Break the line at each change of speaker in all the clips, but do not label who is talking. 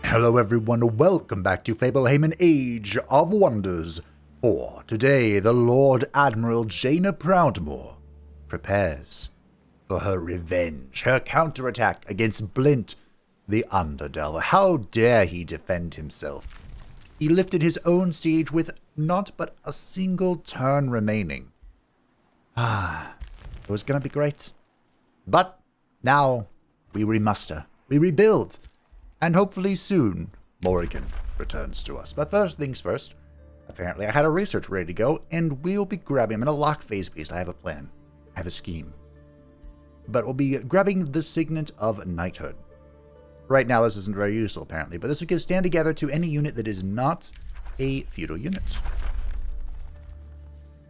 Hello everyone, welcome back to Coalhaven Age of Wonders. For today, the Lord Admiral Jaina Proudmoore prepares for her revenge, her counterattack against Blint, the Underdelver. How dare he defend himself? He lifted his own siege with not but a single turn remaining. It was gonna be great. But now we remuster, we rebuild. And hopefully soon, Morrigan returns to us. But first things first, apparently I had a research ready to go, and we'll be grabbing, I'm in a lock phase beast, I have a plan, I have a scheme. But we'll be grabbing the Signet of Knighthood. Right now this isn't very useful apparently, but this will give stand together to any unit that is not a feudal unit.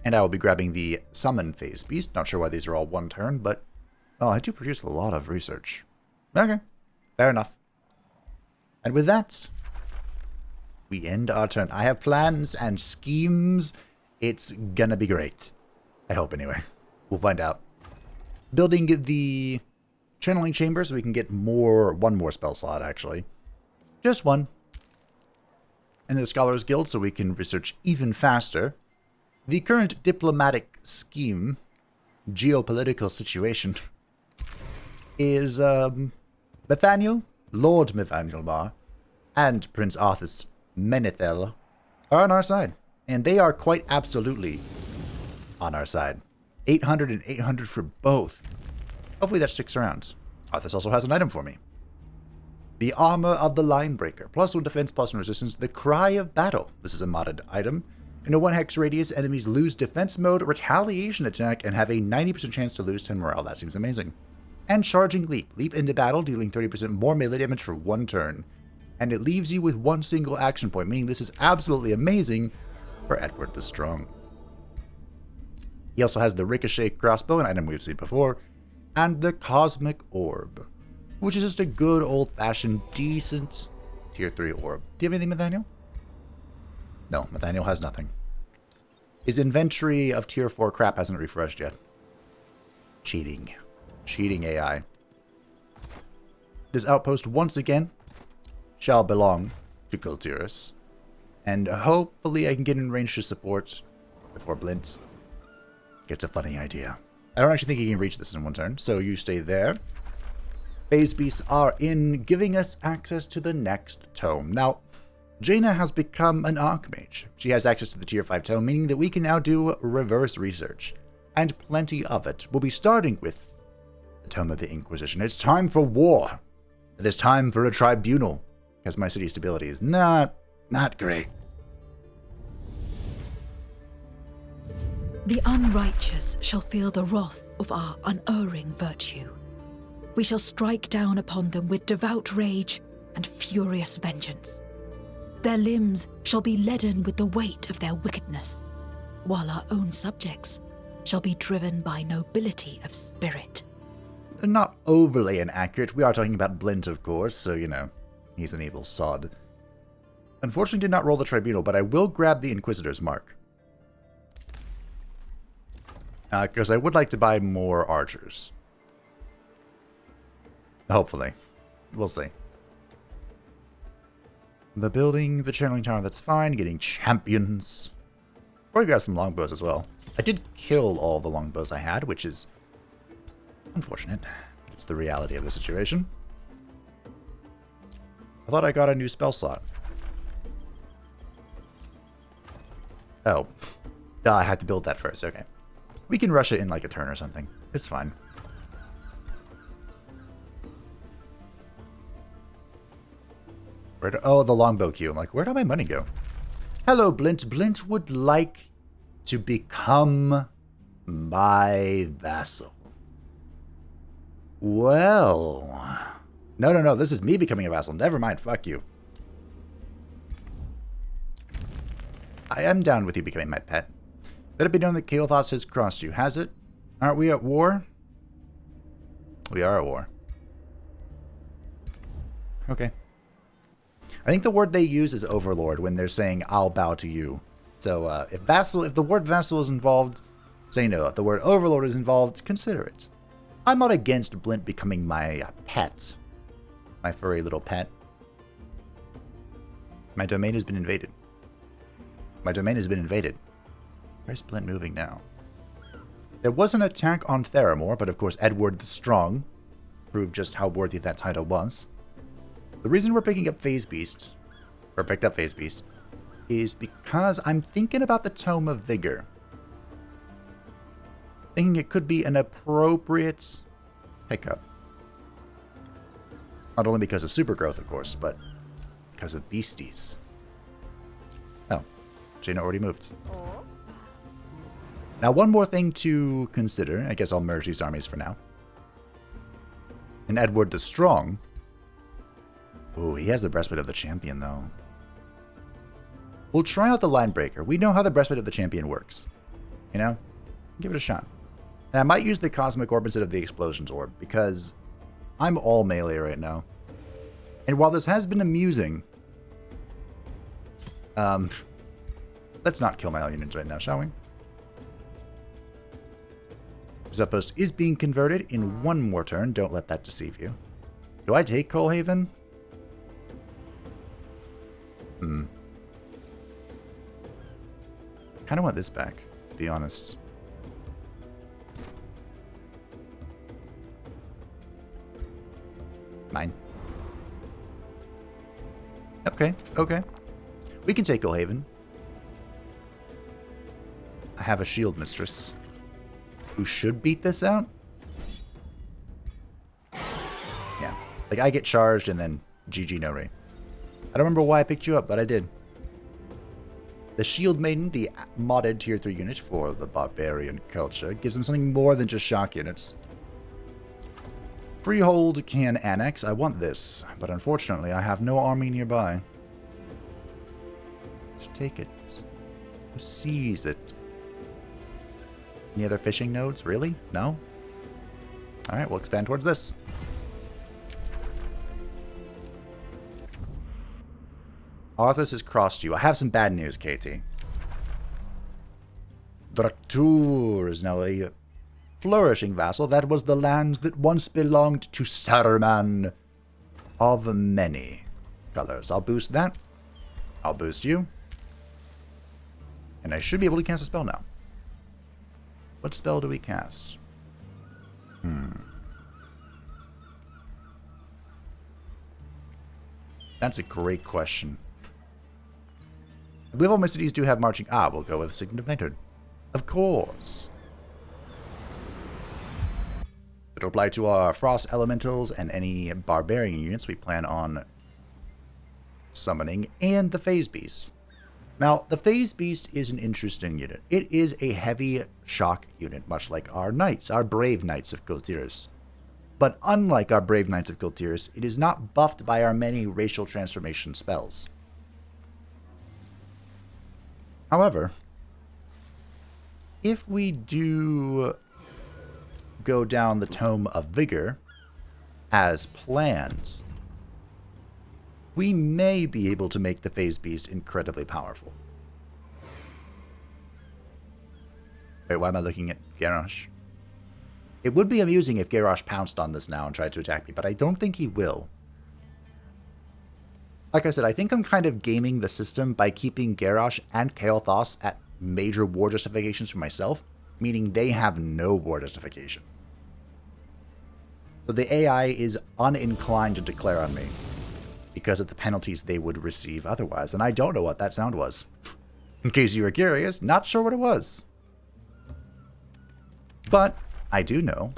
And I will be grabbing the Summon phase beast, not sure why these are all one turn, but, oh, I do produce a lot of research. Okay, fair enough. And with that, we end our turn. I have plans and schemes. It's gonna be great. I hope anyway. We'll find out. Building the channeling chamber so we can get one more spell slot actually. Just one. And the Scholars Guild so we can research even faster. The current diplomatic scheme, geopolitical situation, is Nathaniel, Lord Nathaniel Mar, and Prince Arthas Menethil are on our side. And they are quite absolutely on our side. 800 and 800 for both. Hopefully that sticks around. Arthas also has an item for me. The Armor of the Linebreaker. +1 defense, +1 resistance. The Cry of Battle. This is a modded item. In a 1 hex radius, enemies lose defense mode, retaliation attack, and have a 90% chance to lose 10 morale. That seems amazing. And Charging Leap. Leap into battle, dealing 30% more melee damage for 1 turn. And it leaves you with 1 single action point, meaning this is absolutely amazing for Edward the Strong. He also has the Ricochet Crossbow, an item we've seen before, and the Cosmic Orb, which is just a good old-fashioned, decent Tier 3 orb. Do you have anything, Nathaniel? No, Nathaniel has nothing. His inventory of Tier 4 crap hasn't refreshed yet. Cheating. Cheating AI. This outpost, once again, shall belong to Kael'thas, and hopefully I can get in range to support before Blint gets a funny idea. I don't actually think he can reach this in 1 turn, so you stay there. Phase beasts are in, giving us access to the next tome. Now, Jaina has become an Archmage. She has access to the Tier 5 tome, meaning that we can now do reverse research, and plenty of it. We'll be starting with the Tome of the Inquisition. It's time for war. It is time for a tribunal, because my city stability is not great.
The unrighteous shall feel the wrath of our unerring virtue. We shall strike down upon them with devout rage and furious vengeance. Their limbs shall be leaden with the weight of their wickedness, while our own subjects shall be driven by nobility of spirit.
Not overly inaccurate. We are talking about Blint, of course, so, you know, he's an evil sod. Unfortunately did not roll the tribunal, but I will grab the Inquisitor's mark. Because I would like to buy more archers. Hopefully. We'll see. The building, the channeling tower, that's fine. Getting champions. Probably grab some longbows as well. I did kill all the longbows I had, which is unfortunate. It's the reality of the situation. I thought I got a new spell slot. Oh. Duh, I had to build that first. Okay. We can rush it in like a turn or something. It's fine. Oh, the longbow queue. I'm like, where'd all my money go? Hello, Blint. Blint would like to become my vassal. Well. No. This is me becoming a vassal. Never mind. Fuck you. I am down with you becoming my pet. Let it be known that Kael'thas has crossed you. Has it? Aren't we at war? We are at war. Okay. I think the word they use is overlord when they're saying, I'll bow to you. So if the word vassal is involved, say no. If the word overlord is involved, consider it. I'm not against Blint becoming my pet. My furry little pet. My domain has been invaded. My domain has been invaded. Where's Blint moving now? There was an attack on Theramore, but of course Edward the Strong proved just how worthy that title was. The reason we're picking up Phase Beast, or picked up Phase Beast, is because I'm thinking about the Tome of Vigor. Thinking it could be an appropriate pickup. Not only because of super growth, of course, but because of beasties. Oh, Jaina already moved. Now, one more thing to consider. I guess I'll merge these armies for now. And Edward the Strong. Ooh, he has the Breastplate of the Champion, though. We'll try out the Line Breaker. We know how the Breastplate of the Champion works. You know? Give it a shot. And I might use the Cosmic Orb instead of the Explosions Orb, because I'm all melee right now. And while this has been amusing, let's not kill my units right now, shall we? This outpost is being converted in one more turn. Don't let that deceive you. Do I take Coalhaven? Kind of want this back, to be honest. Mine. Okay, okay. We can take Coalhaven. I have a shield mistress who should beat this out. Yeah. Like, I get charged and then GG no re. I don't remember why I picked you up, but I did. The Shield Maiden, the modded tier 3 unit for the Barbarian culture, gives them something more than just shock units. Freehold can annex. I want this, but unfortunately I have no army nearby. Just take it. Who sees it? Any other fishing nodes? Really? No? Alright, we'll expand towards this. Arthas has crossed you. I have some bad news, Katie. Draktur is now a flourishing vassal. That was the land that once belonged to Saruman of many colors. I'll boost that. I'll boost you. And I should be able to cast a spell now. What spell do we cast? That's a great question. I believe all my cities do have marching. Ah, we'll go with Signet of Knighthood. Of course. It'll apply to our Frost Elementals and any Barbarian units we plan on summoning, and the Phase Beast. Now, the Phase Beast is an interesting unit. It is a heavy shock unit, much like our Knights, our Brave Knights of Kael'thas. But unlike our Brave Knights of Kael'thas, it is not buffed by our many racial transformation spells. However, if we do go down the Tome of Vigor as planned, we may be able to make the Phase Beast incredibly powerful. Wait, why am I looking at Garrosh? It would be amusing if Garrosh pounced on this now and tried to attack me, but I don't think he will. Like I said, I think I'm kind of gaming the system by keeping Garrosh and Kael'thas at major war justifications for myself, meaning they have no war justification. So the AI is uninclined to declare on me because of the penalties they would receive otherwise, and I don't know what that sound was. In case you were curious, not sure what it was. But I do know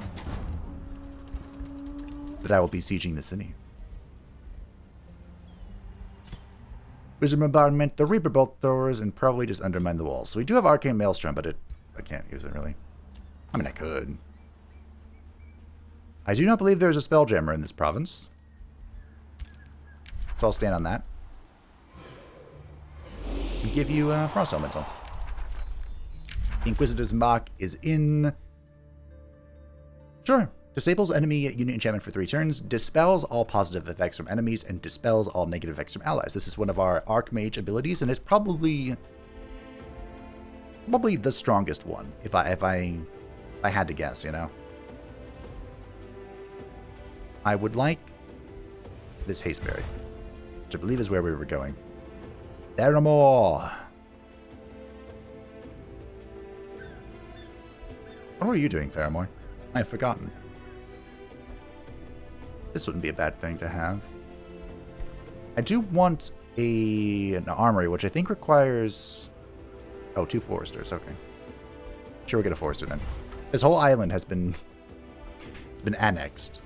that I will be sieging the city. Wisdom Bombardment, the Reaper Bolt Throwers, and probably just undermine the walls. So we do have Arcane Maelstrom, but I can't use it really. I mean, I could. I do not believe there is a Spelljammer in this province. So I'll stand on that. And give you Frost Elemental. Inquisitor's Mock is in. Sure. Disables enemy unit enchantment for 3 turns, dispels all positive effects from enemies, and dispels all negative effects from allies. This is one of our Archmage abilities, and it's probably the strongest one, if I had to guess, you know. I would like this Hasteberry, which I believe is where we were going. Theramore! What are you doing, Theramore? I've forgotten. This wouldn't be a bad thing to have. I do want an armory, which I think requires... Oh, 2 foresters, okay. Sure, we'll get a forester then. This whole island has been annexed.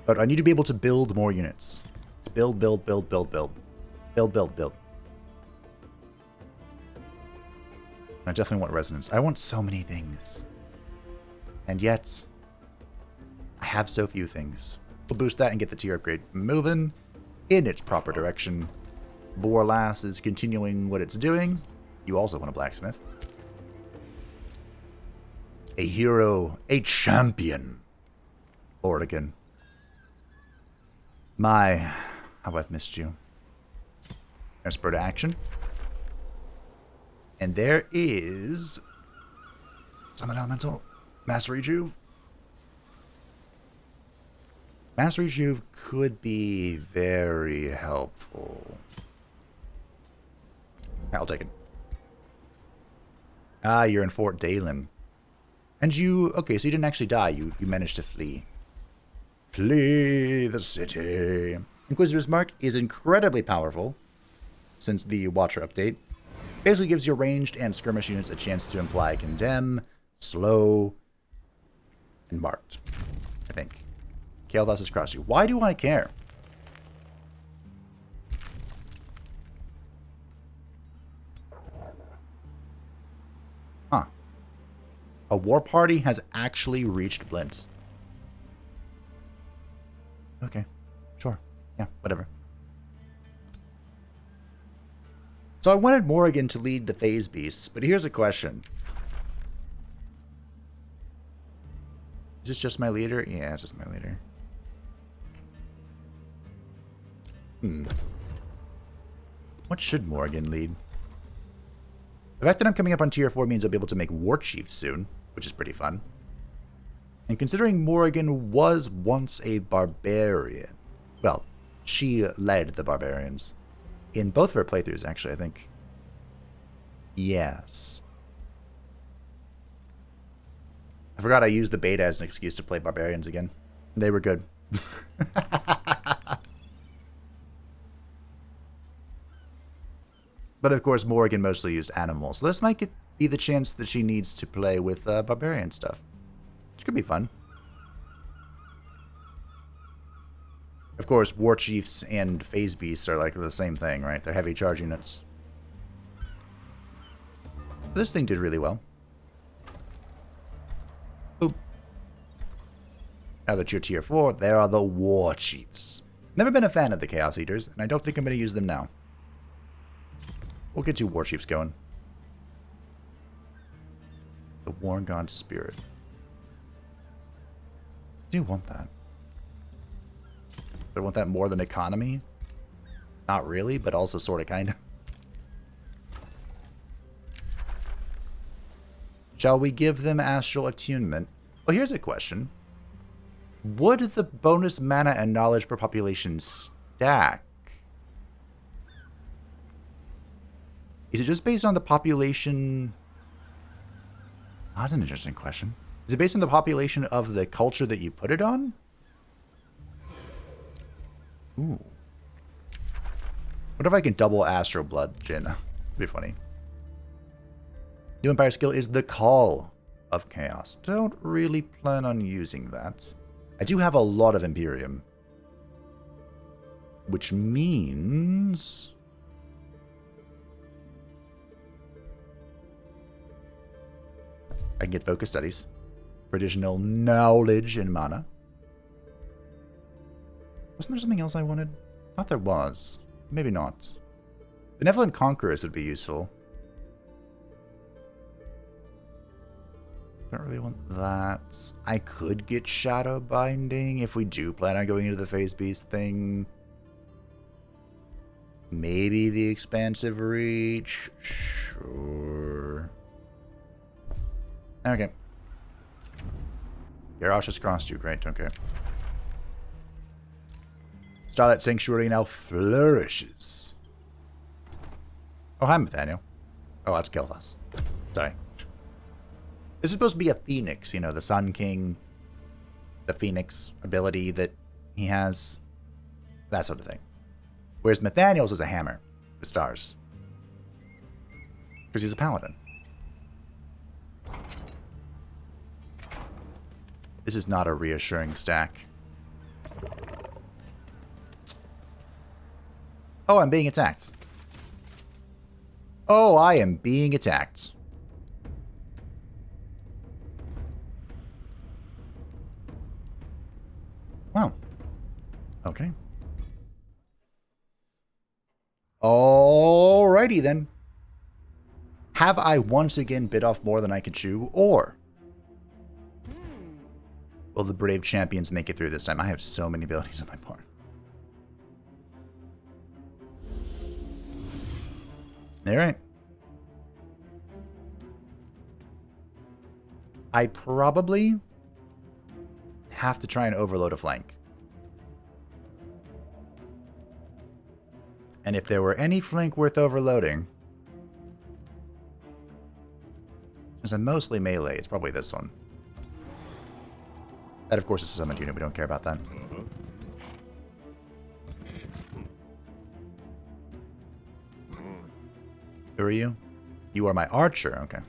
But I need to be able to build more units. Build, build, build, build, build. Build, build, build. I definitely want resonance. I want so many things. And yet, I have so few things. We'll boost that and get the tier upgrade moving in its proper direction. Borlass is continuing what it's doing. You also want a blacksmith. A hero, a champion. Oregon. My, how I've missed you. There's spur to action. And there is Summon Elemental. Mastery Juve. Mastery Juve could be very helpful. I'll take it. Ah, you're in Fort Dalen. And you... Okay, so you didn't actually die. You managed to flee. Flee the city. Inquisitor's Mark is incredibly powerful since the Watcher update. Basically gives your ranged and skirmish units a chance to imply condemn, slow, and marked. I think. Kael'thas has crossed you. Why do I care? Huh. A war party has actually reached Blint. Okay. Sure. Yeah, whatever. So I wanted Morrigan to lead the Phase Beasts, but here's a question. Is this just my leader? Yeah, it's just my leader. What should Morrigan lead? The fact that I'm coming up on tier 4 means I'll be able to make War Chief soon, which is pretty fun. And considering Morrigan was once a barbarian, well, she led the barbarians. In both of her playthroughs, actually, I think. Yes. I forgot I used the beta as an excuse to play barbarians again. They were good. But of course, Morrigan mostly used animals. So this might be the chance that she needs to play with barbarian stuff. Which could be fun. Of course, War Chiefs and Phase Beasts are like the same thing, right? They're heavy charge units. This thing did really well. Boop. Now that you're tier 4, there are the War Chiefs. Never been a fan of the Chaos Eaters, and I don't think I'm going to use them now. We'll get 2 War Chiefs going. The War God Spirit. I do want that. Do I want that more than economy? Not really, but also sort of, kind of. Shall we give them Astral Attunement? Well, here's a question. Would the bonus mana and knowledge per population stack? Is it just based on the population? Oh, that's an interesting question. Is it based on the population of the culture that you put it on? Ooh. What if I can double Astro Blood, Jaina? It'd be funny. New Empire skill is the Call of Chaos. Don't really plan on using that. I do have a lot of Imperium. Which means... I can get Focus Studies. For additional knowledge and mana. Wasn't there something else I wanted? I thought there was. Maybe not. Benevolent Conquerors would be useful. Don't really want that. I could get Shadow Binding if we do plan on going into the Phase Beast thing. Maybe the Expansive Reach. Sure. Okay. Garrosh has crossed you. Great, okay. Starlight Sanctuary now flourishes. Oh, hi, Nathaniel. Oh, that's Kael'thas. Sorry. This is supposed to be a phoenix, you know, the Sun King, the phoenix ability that he has, that sort of thing. Whereas Nathaniel's is a hammer with stars. Because he's a paladin. This is not a reassuring stack. Oh, I'm being attacked. Oh, I am being attacked. Wow. Okay. Alrighty then. Have I once again bit off more than I could chew, or will the brave champions make it through this time? I have so many abilities on my board. Alright. I probably have to try and overload a flank. And if there were any flank worth overloading, since I'm mostly melee, it's probably this one. That, of course, is a summoned unit. We don't care about that. Who are you? You are my archer. Okay.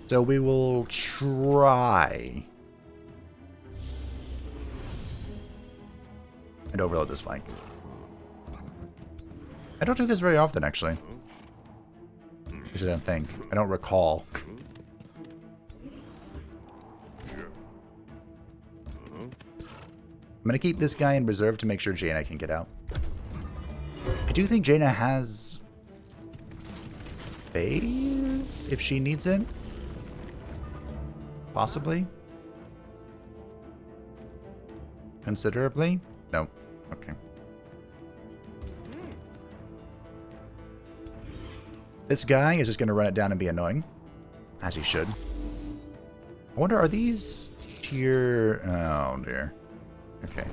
So we will try and overload this flank. I don't do this very often, actually. Because I don't think. I don't recall. I'm going to keep this guy in reserve to make sure Jaina can get out. I do think Jaina has phase if she needs it. Possibly. Considerably? No. Okay. This guy is just going to run it down and be annoying. As he should. I wonder, are these tier... Oh, dear. Okay.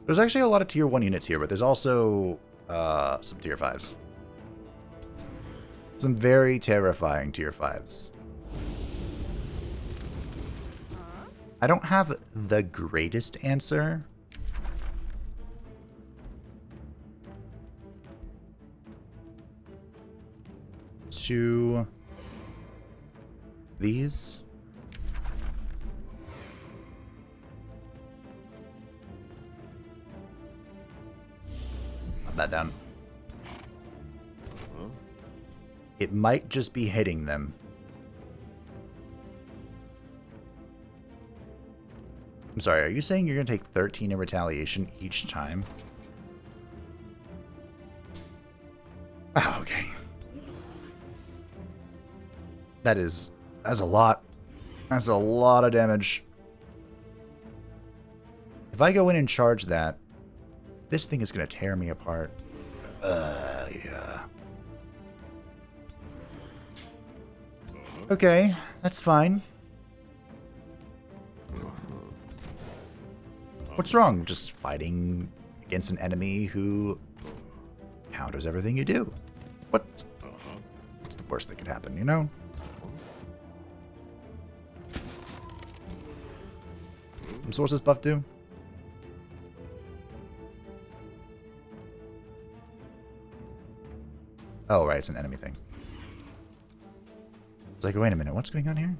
There's actually a lot of tier 1 units here, but there's also some tier 5s. Some very terrifying tier 5s. I don't have the greatest answer. To these. Put that down. It might just be hitting them. I'm sorry, are you saying you're going to take 13 in retaliation each time? Oh, okay. That's a lot. That's a lot of damage. If I go in and charge that, this thing is going to tear me apart. Yeah. Okay, that's fine. What's wrong? Just fighting against an enemy who counters everything you do. What's the worst that could happen, you know? Some sources buff too? Oh, right, it's an enemy thing. It's like, wait a minute, what's going on here?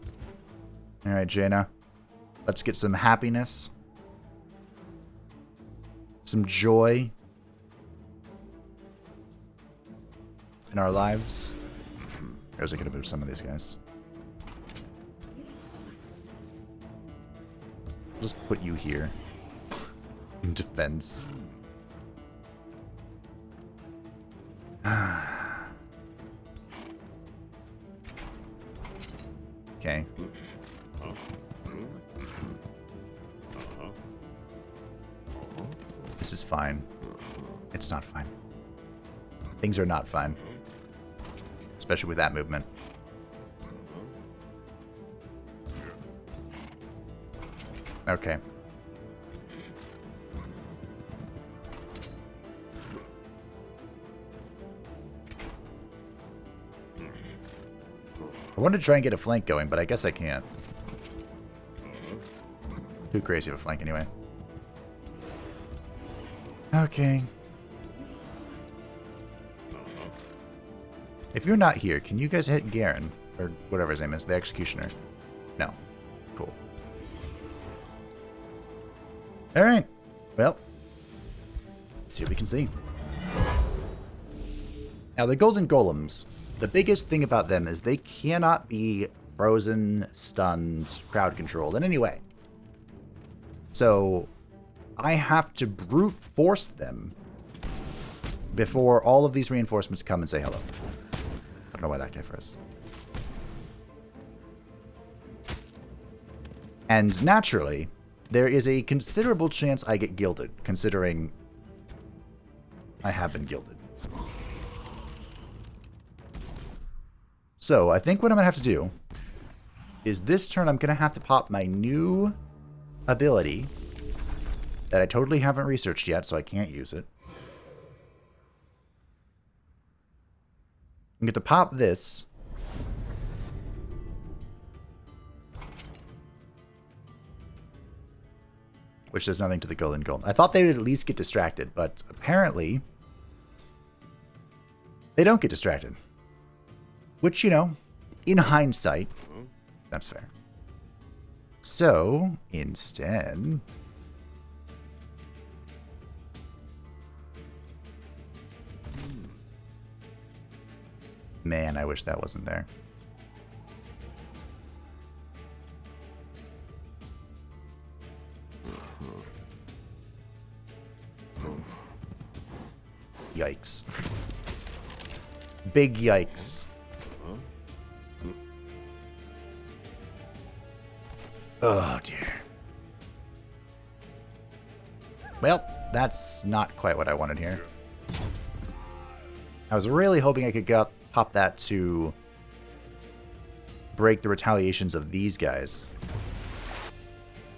Alright, Jaina. Let's get some happiness. Some joy in our lives. I was going to move some of these guys. I'll just put you here in defense. Okay. This is fine. It's not fine. Things are not fine. Especially with that movement. Okay. I wanted to try and get a flank going, but I guess I can't. Too crazy of a flank anyway. Okay. If you're not here, can you guys hit Garen? Or whatever his name is, the Executioner. No. Cool. Alright. Well. Let's see what we can see. Now, the Golden Golems, the biggest thing about them is they cannot be frozen, stunned, crowd controlled in any way. So, I have to brute force them before all of these reinforcements come and say hello. I don't know why that came first. And naturally, there is a considerable chance I get gilded, considering I have been gilded. So, I think what I'm going to have to do is this turn I'm going to have to pop my new ability that I totally haven't researched yet, so I can't use it. I'm going to pop this. Which does nothing to the Golden Golem. I thought they would at least get distracted, but apparently they don't get distracted. Which, you know, in hindsight, that's fair. So, instead, man, I wish that wasn't there. Yikes. Big yikes. Oh, dear. Well, that's not quite what I wanted here. I was really hoping I could pop that to break the retaliations of these guys.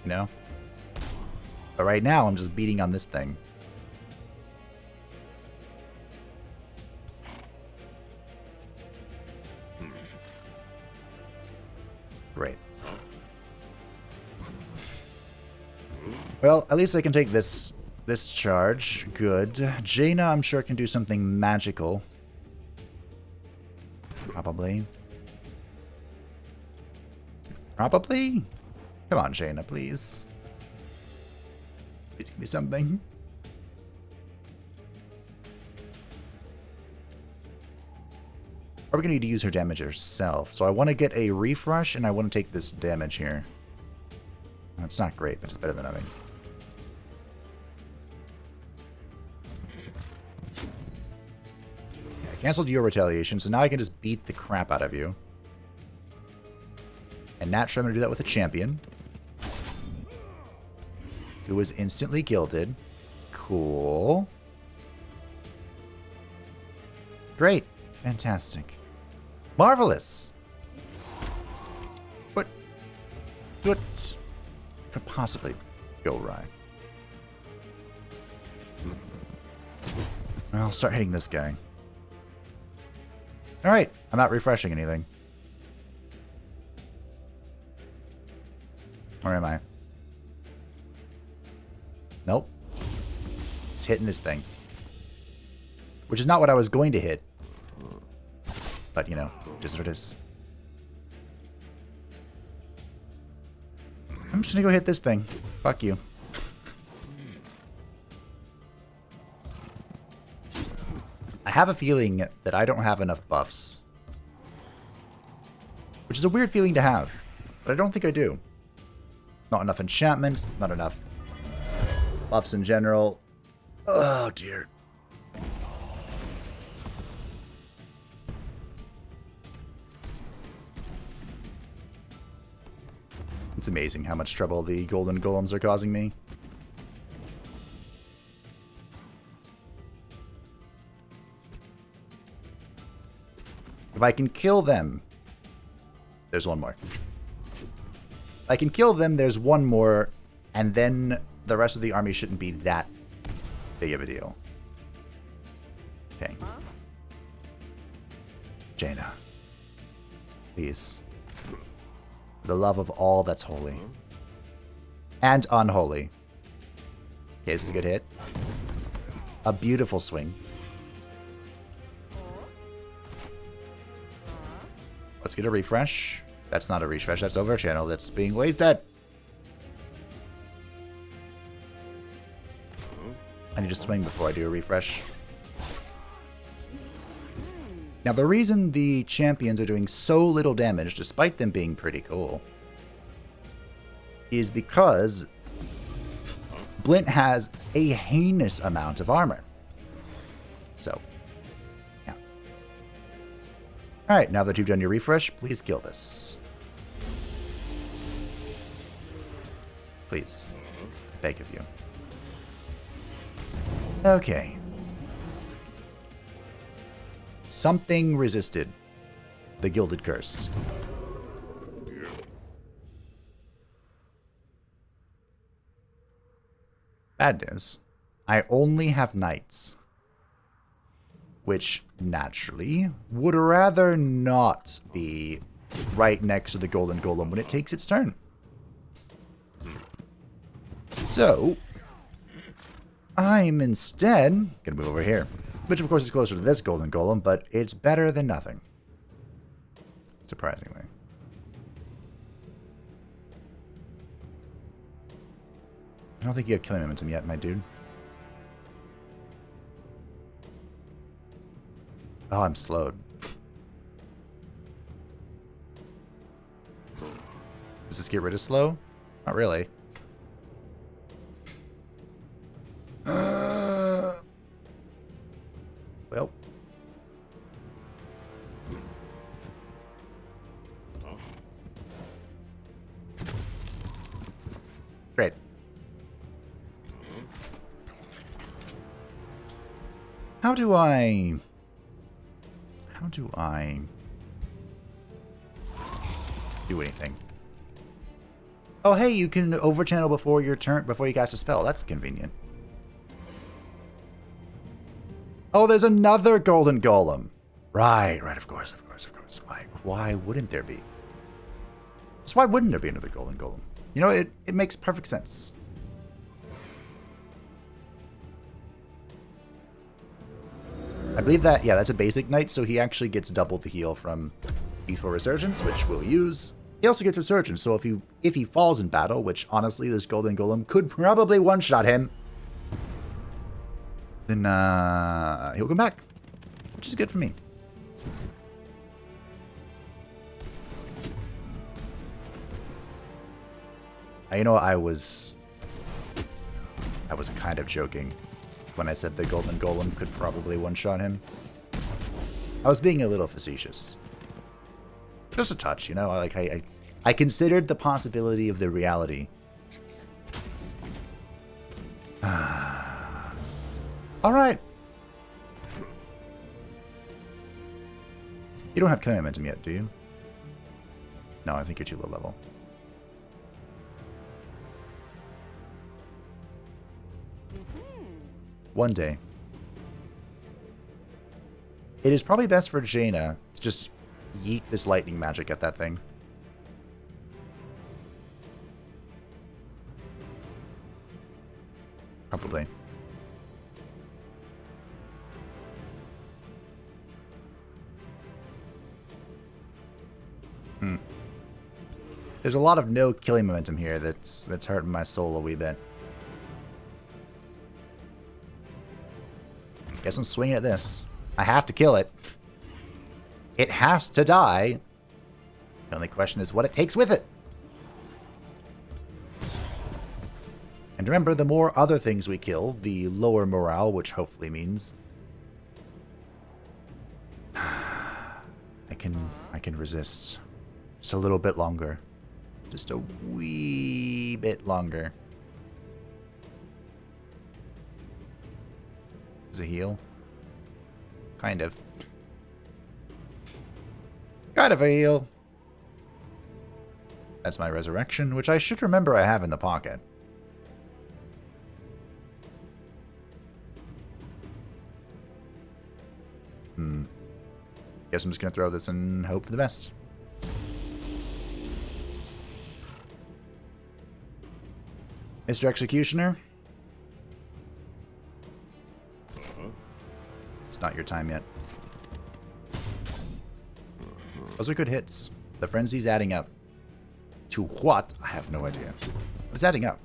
You know? But right now, I'm just beating on this thing. Great. Well, at least I can take this charge. Good. Jaina, I'm sure, can do something magical. Probably. Probably? Come on, Jaina, please. Please give me something. Are we going to need to use her damage herself? So I want to get a refresh, and I want to take this damage here. That's not great, but it's better than nothing. I canceled your retaliation, so now I can just beat the crap out of you. And naturally, I'm going to do that with a champion. Who was instantly gilded. Cool. Great. Fantastic. Marvelous. What could possibly go right? I'll start hitting this guy. Alright, I'm not refreshing anything. Where am I? Nope. It's hitting this thing. Which is not what I was going to hit. But, you know, just what it is. I'm just gonna go hit this thing. Fuck you. I have a feeling that I don't have enough buffs. Which is a weird feeling to have. But I don't think I do. Not enough enchantments, not enough buffs in general. Oh, dear. It's amazing how much trouble the golden golems are causing me. If I can kill them... There's one more. If I can kill them, there's one more, and then the rest of the army shouldn't be that big of a deal. Okay. Jaina. Please. For the love of all that's holy. And unholy. Okay, this is a good hit. A beautiful swing. Let's get a refresh. That's not a refresh, that's over channel that's being wasted. I need to swing before I do a refresh. Now, the reason the champions are doing so little damage, despite them being pretty cool, is because Blint has a heinous amount of armor. So, yeah. Alright, now that you've done your refresh, please kill this. Please. I beg of you. Okay. Something resisted the Gilded Curse. Bad news. I only have knights. Which, naturally, would rather not be right next to the Golden Golem when it takes its turn. So, I'm instead gonna move over here. Which, of course, is closer to this Golden Golem, but it's better than nothing. Surprisingly. I don't think you have killing momentum yet, my dude. Oh, I'm slowed. Does this get rid of slow? Not really. Well. Great. How do I do anything? Oh, hey, you can overchannel before your turn, before you cast a spell. That's convenient. Oh, there's another Golden Golem. Right, of course. Why wouldn't there be? Just why wouldn't there be another Golden Golem? You know, it makes perfect sense. I believe that, yeah, that's a basic knight, so he actually gets double the heal from Lethal Resurgence, which we'll use. He also gets Resurgence, so if he falls in battle, which honestly this Golden Golem could probably one-shot him, then he'll come back, which is good for me. You know, I was kind of joking when I said the Golden Golem could probably one-shot him. I was being a little facetious. Just a touch, you know? I considered the possibility of the reality. Alright. You don't have killing momentum yet, do you? No, I think you're too low level. One day. It is probably best for Jaina to just yeet this lightning magic at that thing. Probably. There's a lot of no killing momentum here that's hurting my soul a wee bit. Guess I'm swinging at this. I have to kill it. It has to die. The only question is what it takes with it. And remember, the more other things we kill, the lower morale, which hopefully means I can resist just a little bit longer. Just a wee bit longer. Is a heal? Kind of. Kind of a heal. That's my resurrection, which I should remember I have in the pocket. Guess I'm just gonna throw this and hope for the best. Mr. Executioner? It's not your time yet. Those are good hits. The frenzy's adding up. To what? I have no idea. But it's adding up.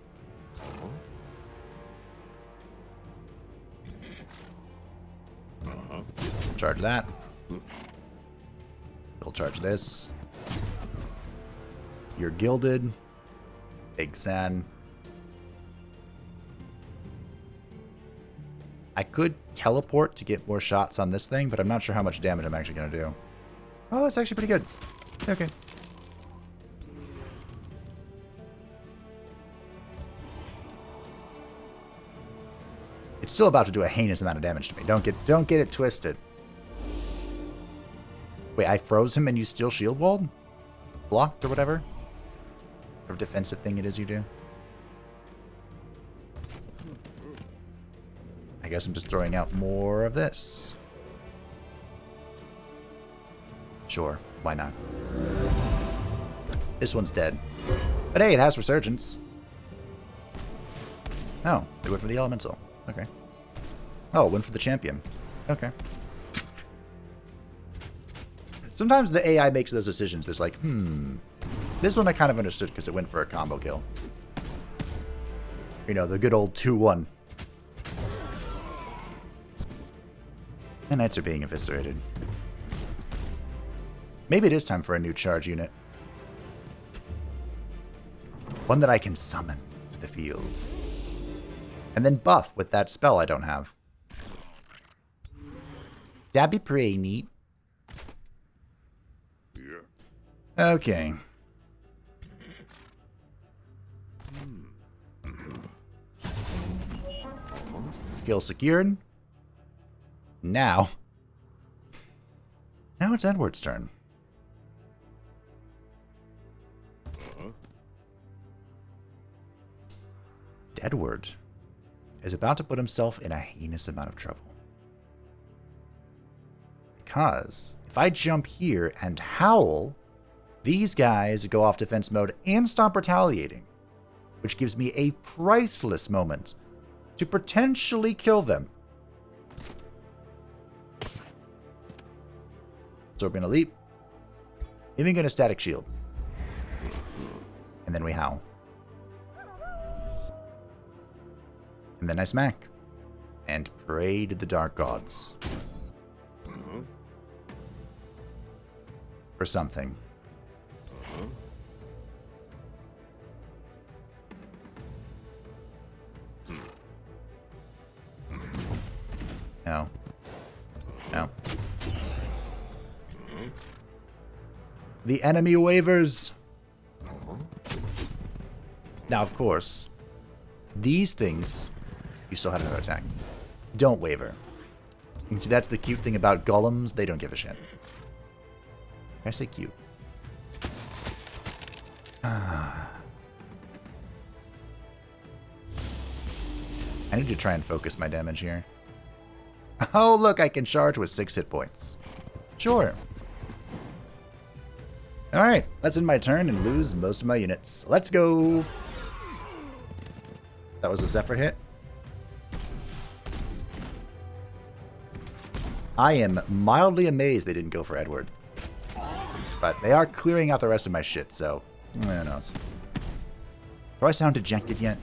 Charge that. We'll charge this. You're gilded. Big San. I could teleport to get more shots on this thing, but I'm not sure how much damage I'm actually going to do. Oh, that's actually pretty good. Okay. It's still about to do a heinous amount of damage to me. Don't get it twisted. Wait, I froze him and you still shield walled? Blocked or whatever? Or defensive thing it is you do? I guess I'm just throwing out more of this. Sure, why not? This one's dead. But hey, it has resurgence. Oh, they went for the elemental. Okay. Oh, went for the champion. Okay. Sometimes the AI makes those decisions. There's like, This one I kind of understood because it went for a combo kill. You know, the good old 2-1. And knights are being eviscerated. Maybe it is time for a new charge unit. One that I can summon to the field. And then buff with that spell I don't have. That'd be pretty neat. Okay. Skill secured. Now it's Edward's turn. Edward is about to put himself in a heinous amount of trouble. Because if I jump here and howl, these guys go off defense mode and stop retaliating, which gives me a priceless moment to potentially kill them. So we're going to leap. Even going to static shield. And then we howl. And then I smack. And pray to the dark gods. For something. No. No. The enemy wavers. Now, of course, these things, you still have another attack. Don't waver. And see, that's the cute thing about golems. They don't give a shit. I say cute. I need to try and focus my damage here. Oh, look, I can charge with 6 hit points. Sure. Alright, let's end my turn and lose most of my units. Let's go! That was a Zephyr hit. I am mildly amazed they didn't go for Edward. But they are clearing out the rest of my shit, so who knows. Do I sound dejected yet?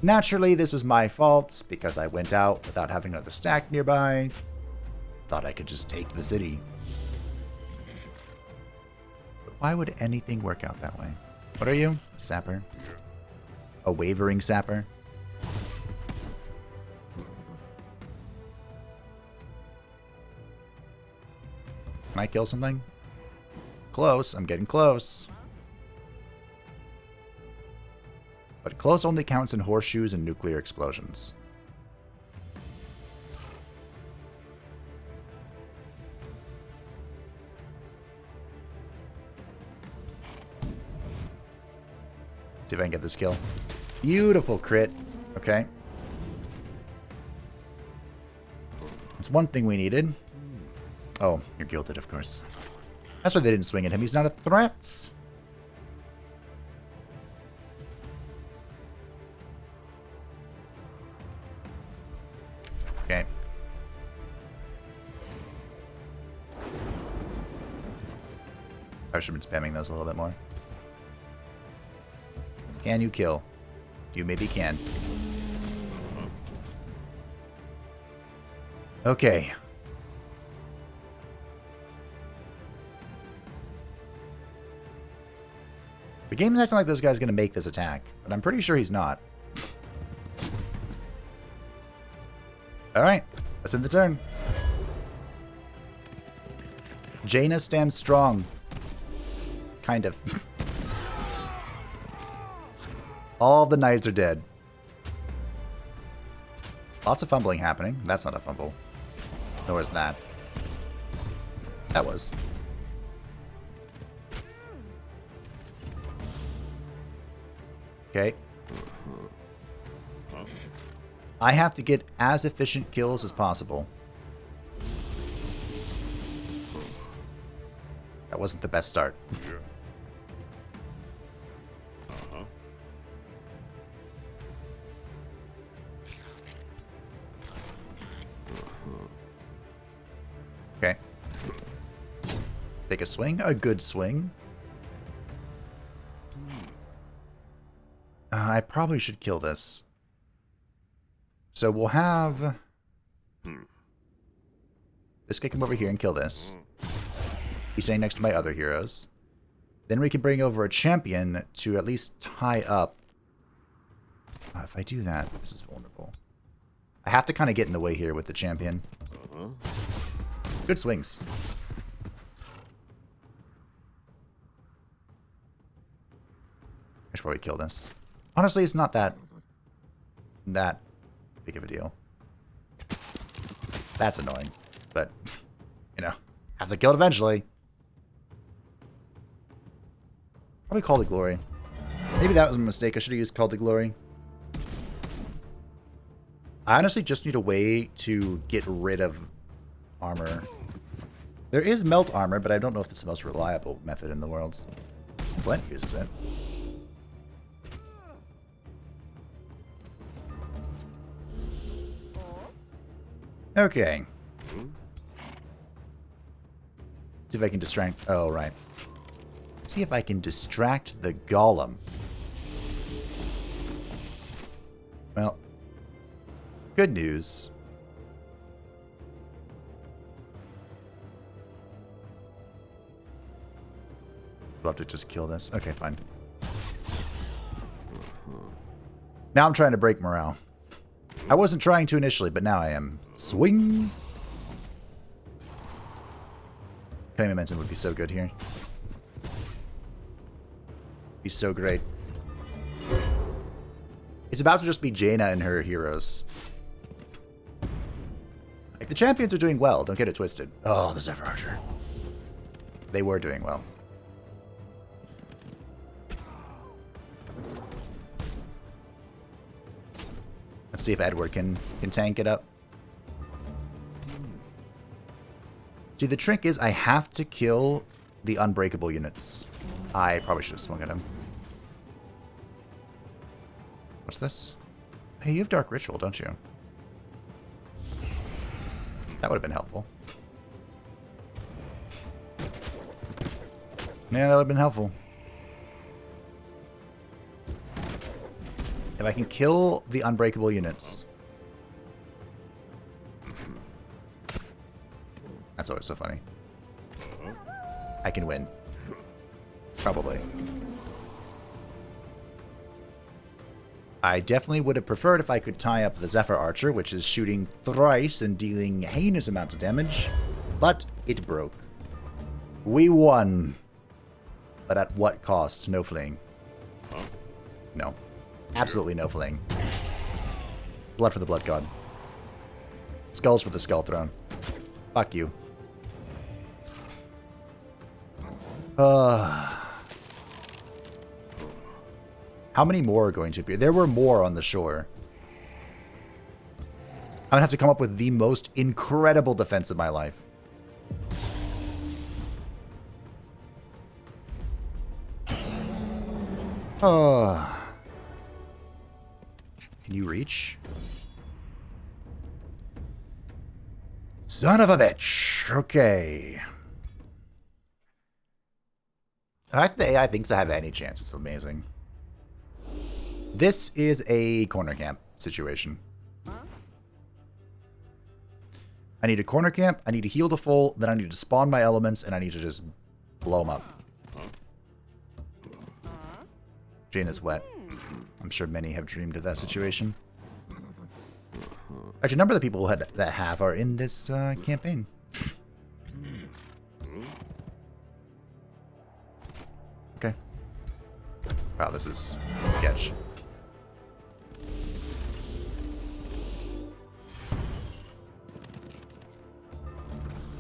Naturally, this was my fault, because I went out without having another stack nearby. Thought I could just take the city. But why would anything work out that way? What are you? A sapper? A wavering sapper? Can I kill something? Close. I'm getting close. But close only counts in horseshoes and nuclear explosions. See if I can get this kill. Beautiful crit. Okay. It's one thing we needed. Oh, you're gilded, of course. That's why they didn't swing at him. He's not a threat. Okay. I should have been spamming those a little bit more. Can you kill? You maybe can. Okay. The game is acting like this guy's going to make this attack, but I'm pretty sure he's not. Alright, let's end the turn. Jaina stands strong. Kind of. All the knights are dead. Lots of fumbling happening. That's not a fumble. Nor is that. That was. Okay. I have to get as efficient kills as possible. That wasn't the best start. Okay. Take a swing. A good swing. I probably should kill this. So we'll have this guy come over here and kill this. He's staying next to my other heroes. Then we can bring over a champion to at least tie up. If I do that, this is vulnerable. I have to kind of get in the way here with the champion. Good swings. I should probably kill this. Honestly, it's not that big of a deal. That's annoying, but you know, have to kill it eventually. Probably Call the Glory. Maybe that was a mistake. I should have used Call the Glory. I honestly just need a way to get rid of armor. There is melt armor, but I don't know if it's the most reliable method in the world. Blint uses it. Okay. See if I can distract... Oh, right. See if I can distract the golem. Well, good news. I'll have to just kill this. Okay, fine. Now I'm trying to break morale. I wasn't trying to initially, but now I am. Swing! Claim momentum would be so good here. Be so great. It's about to just be Jaina and her heroes. Like, the champions are doing well, don't get it twisted. Oh, the Zephyr Archer. They were doing well. Let's see if Edward can tank it up. See, the trick is I have to kill the unbreakable units. I probably should have swung at him. What's this? Hey, you have Dark Ritual, don't you? That would have been helpful. Yeah, that would have been helpful. If I can kill the unbreakable units. That's always so funny. I can win. Probably. I definitely would have preferred if I could tie up the Zephyr Archer, which is shooting thrice and dealing heinous amounts of damage. But it broke. We won. But at what cost? No fleeing. No. Absolutely no fleeing. Blood for the Blood God. Skulls for the Skull Throne. Fuck you. How many more are going to be? There were more on the shore. I'm gonna have to come up with the most incredible defense of my life. Can you reach? Son of a bitch. Okay. The fact that the AI thinks I have any chance is amazing. This is a corner camp situation. I need a corner camp, I need to heal to full, then I need to spawn my elements, and I need to just blow them up. Jaina's wet. I'm sure many have dreamed of that situation. Actually, a number of the people that have are in this campaign. Okay. Wow, this is sketch.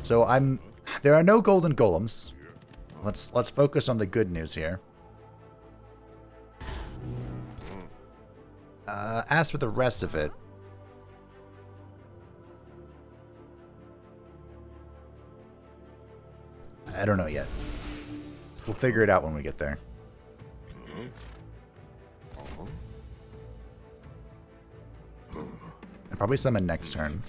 So there are no golden golems. Let's focus on the good news here. As for the rest of it, I don't know yet. We'll figure it out when we get there. I'll probably summon next turn.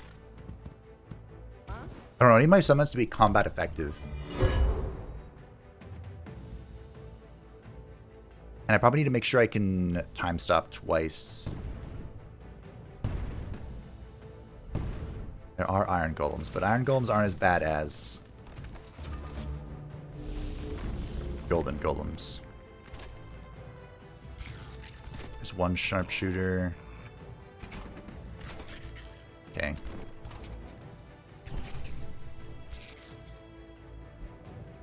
I don't know, I need my summons to be combat effective. And I probably need to make sure I can time stop twice. There are iron golems, but iron golems aren't as bad as golden golems. There's one sharpshooter. Okay.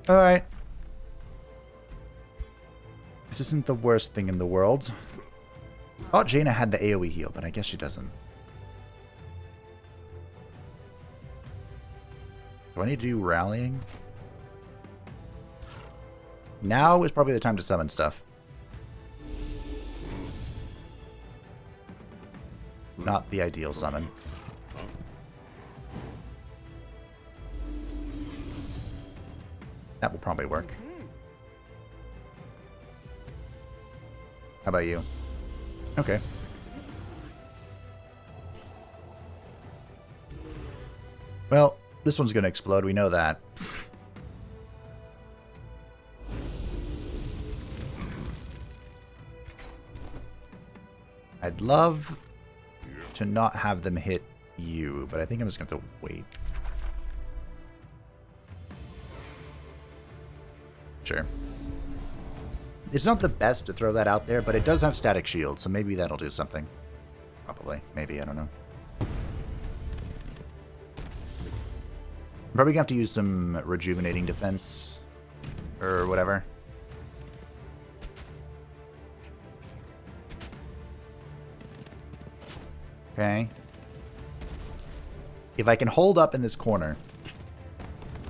Alright. This isn't the worst thing in the world. I thought Jaina had the AoE heal, but I guess she doesn't. Do I need to do rallying? Now is probably the time to summon stuff. Not the ideal summon. That will probably work. How about you? Okay. Well, this one's gonna explode, we know that. I'd love to not have them hit you, but I think I'm just gonna have to wait. Sure. It's not the best to throw that out there, but it does have static shield, so maybe that'll do something. Probably. Maybe, I don't know. I'm probably gonna have to use some rejuvenating defense or whatever. Okay. If I can hold up in this corner,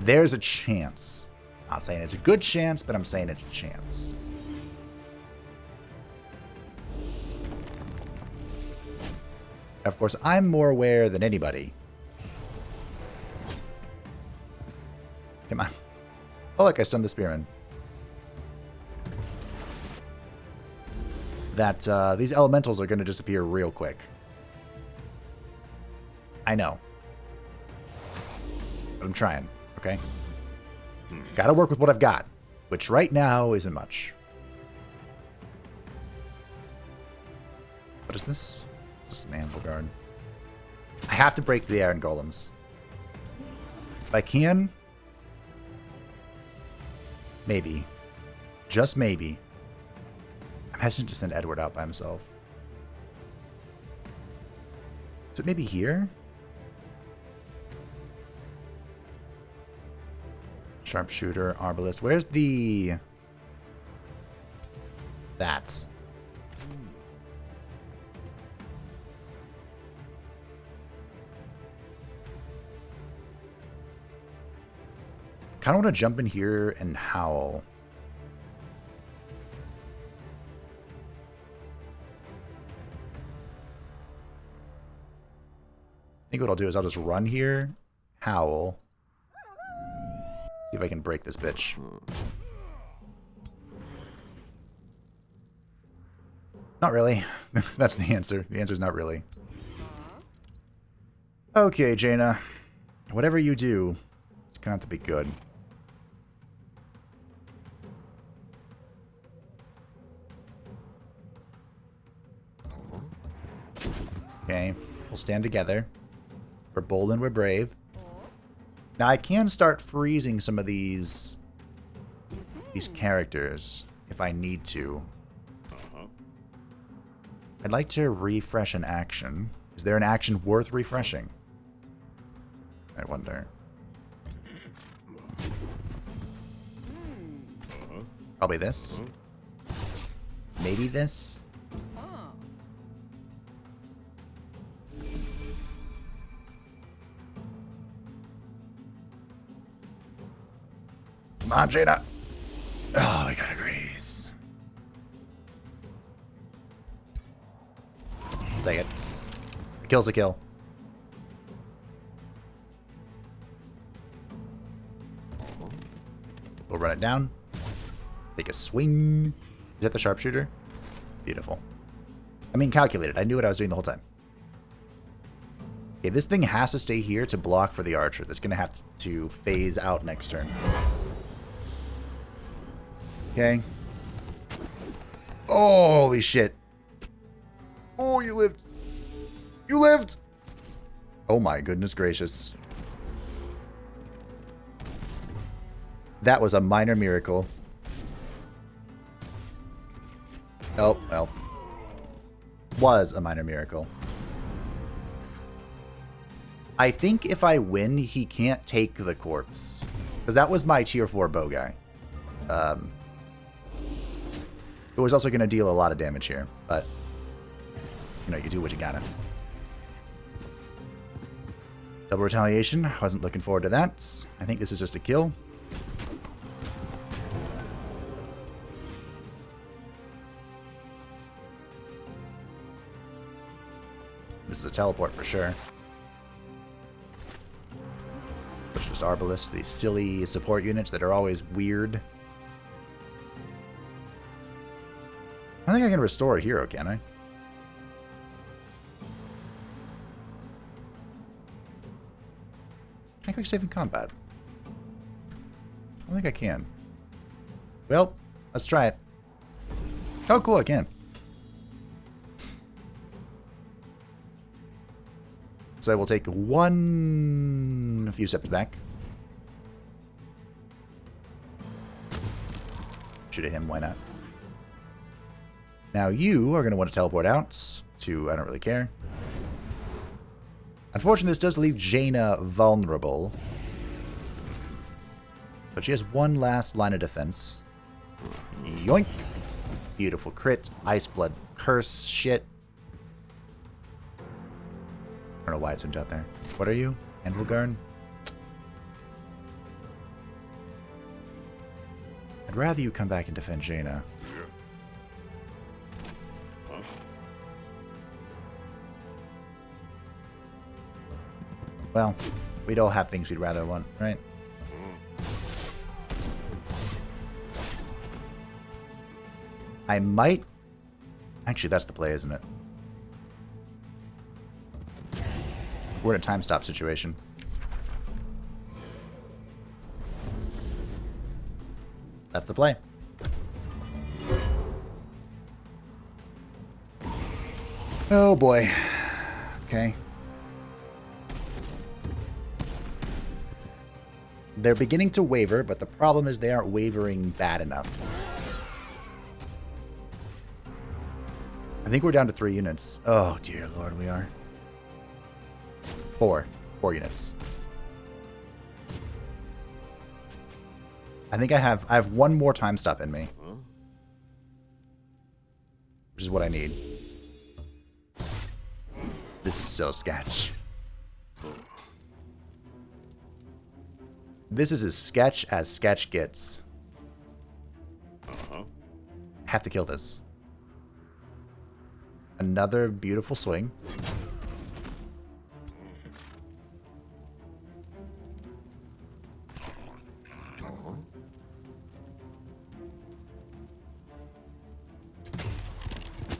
there's a chance. I'm not saying it's a good chance, but I'm saying it's a chance. Of course, I'm more aware than anybody. Come on. Oh, look, I stunned the spearman. That these elementals are going to disappear real quick. I know. But I'm trying, okay? Gotta work with what I've got, which right now isn't much. What is this? Just an anvil guard. I have to break the iron golems. If I can, maybe. Just maybe. I'm hesitant to send Edward out by himself. Is it maybe here? Sharpshooter, arbalist. Where's the... That. Kind of want to jump in here and howl. I think what I'll do is I'll just run here, howl. See if I can break this bitch. Not really. That's the answer. The answer's not really. Okay, Jaina. Whatever you do, it's gonna have to be good. Okay, we'll stand together. We're bold and we're brave. Now I can start freezing some of these characters if I need to. I'd like to refresh an action. Is there an action worth refreshing? I wonder. Probably this. Maybe this. Come on, Jaina. Oh, we gotta grease. Take it. A kill's a kill. We'll run it down. Take a swing. Is that the sharpshooter? Beautiful. I mean, calculated. I knew what I was doing the whole time. Okay, this thing has to stay here to block for the archer. That's going to have to phase out next turn. Okay. Holy shit. Oh, you lived. You lived! Oh my goodness gracious. That was a minor miracle. Oh, well. Was a minor miracle. I think if I win, he can't take the corpse. Because that was my tier 4 bow guy. It was also going to deal a lot of damage here. But, you know, you do what you gotta. Double retaliation. Wasn't looking forward to that. I think this is just a kill. This is a teleport for sure. Push just Arbalest, these silly support units that are always weird. I think I can restore a hero, can I? Can I quick save in combat? I don't think I can. Well, let's try it. Oh, cool, I can. So I will take a few steps back. Shoot at him, why not? Now you are going to want to teleport out to, I don't really care. Unfortunately, this does leave Jaina vulnerable. But she has one last line of defense. Yoink! Beautiful crit. Ice Blood Curse shit. I don't know why it's out there. What are you? Envilgarn? I'd rather you come back and defend Jaina. Well, we'd all have things we'd rather want, right? I might... Actually, that's the play, isn't it? We're in a time stop situation. That's the play. Oh boy. Okay. They're beginning to waver, but the problem is they aren't wavering bad enough. I think we're down to 3 units. Oh dear lord, we are. 4 units. I think I have one more time stop in me. Which is what I need. This is so sketch. This is as sketch gets. Have to kill this. Another beautiful swing.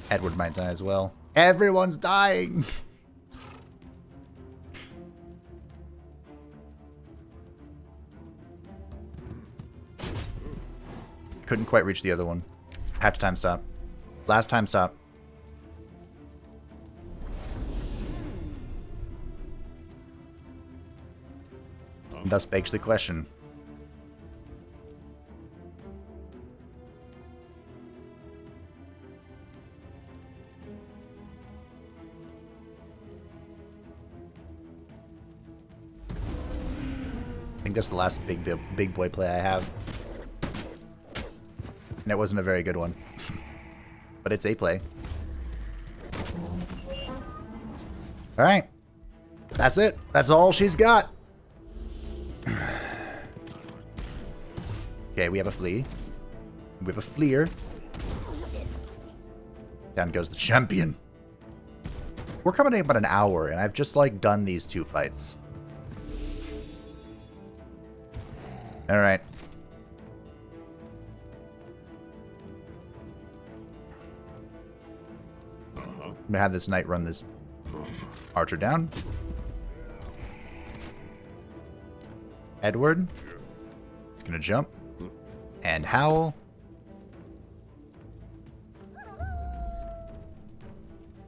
Edward might die as well. Everyone's dying! Couldn't quite reach the other one. Had to time stop. Last time stop. And thus begs the question. I think that's the last big boy play I have. And it wasn't a very good one. But it's a play. Alright. That's it. That's all she's got. Okay, we have a flea. We have a fleer. Down goes the champion. We're coming in about an hour, and I've just, like, done these 2 fights. Alright. I'm gonna have this knight run this archer down. Edward is gonna jump and howl.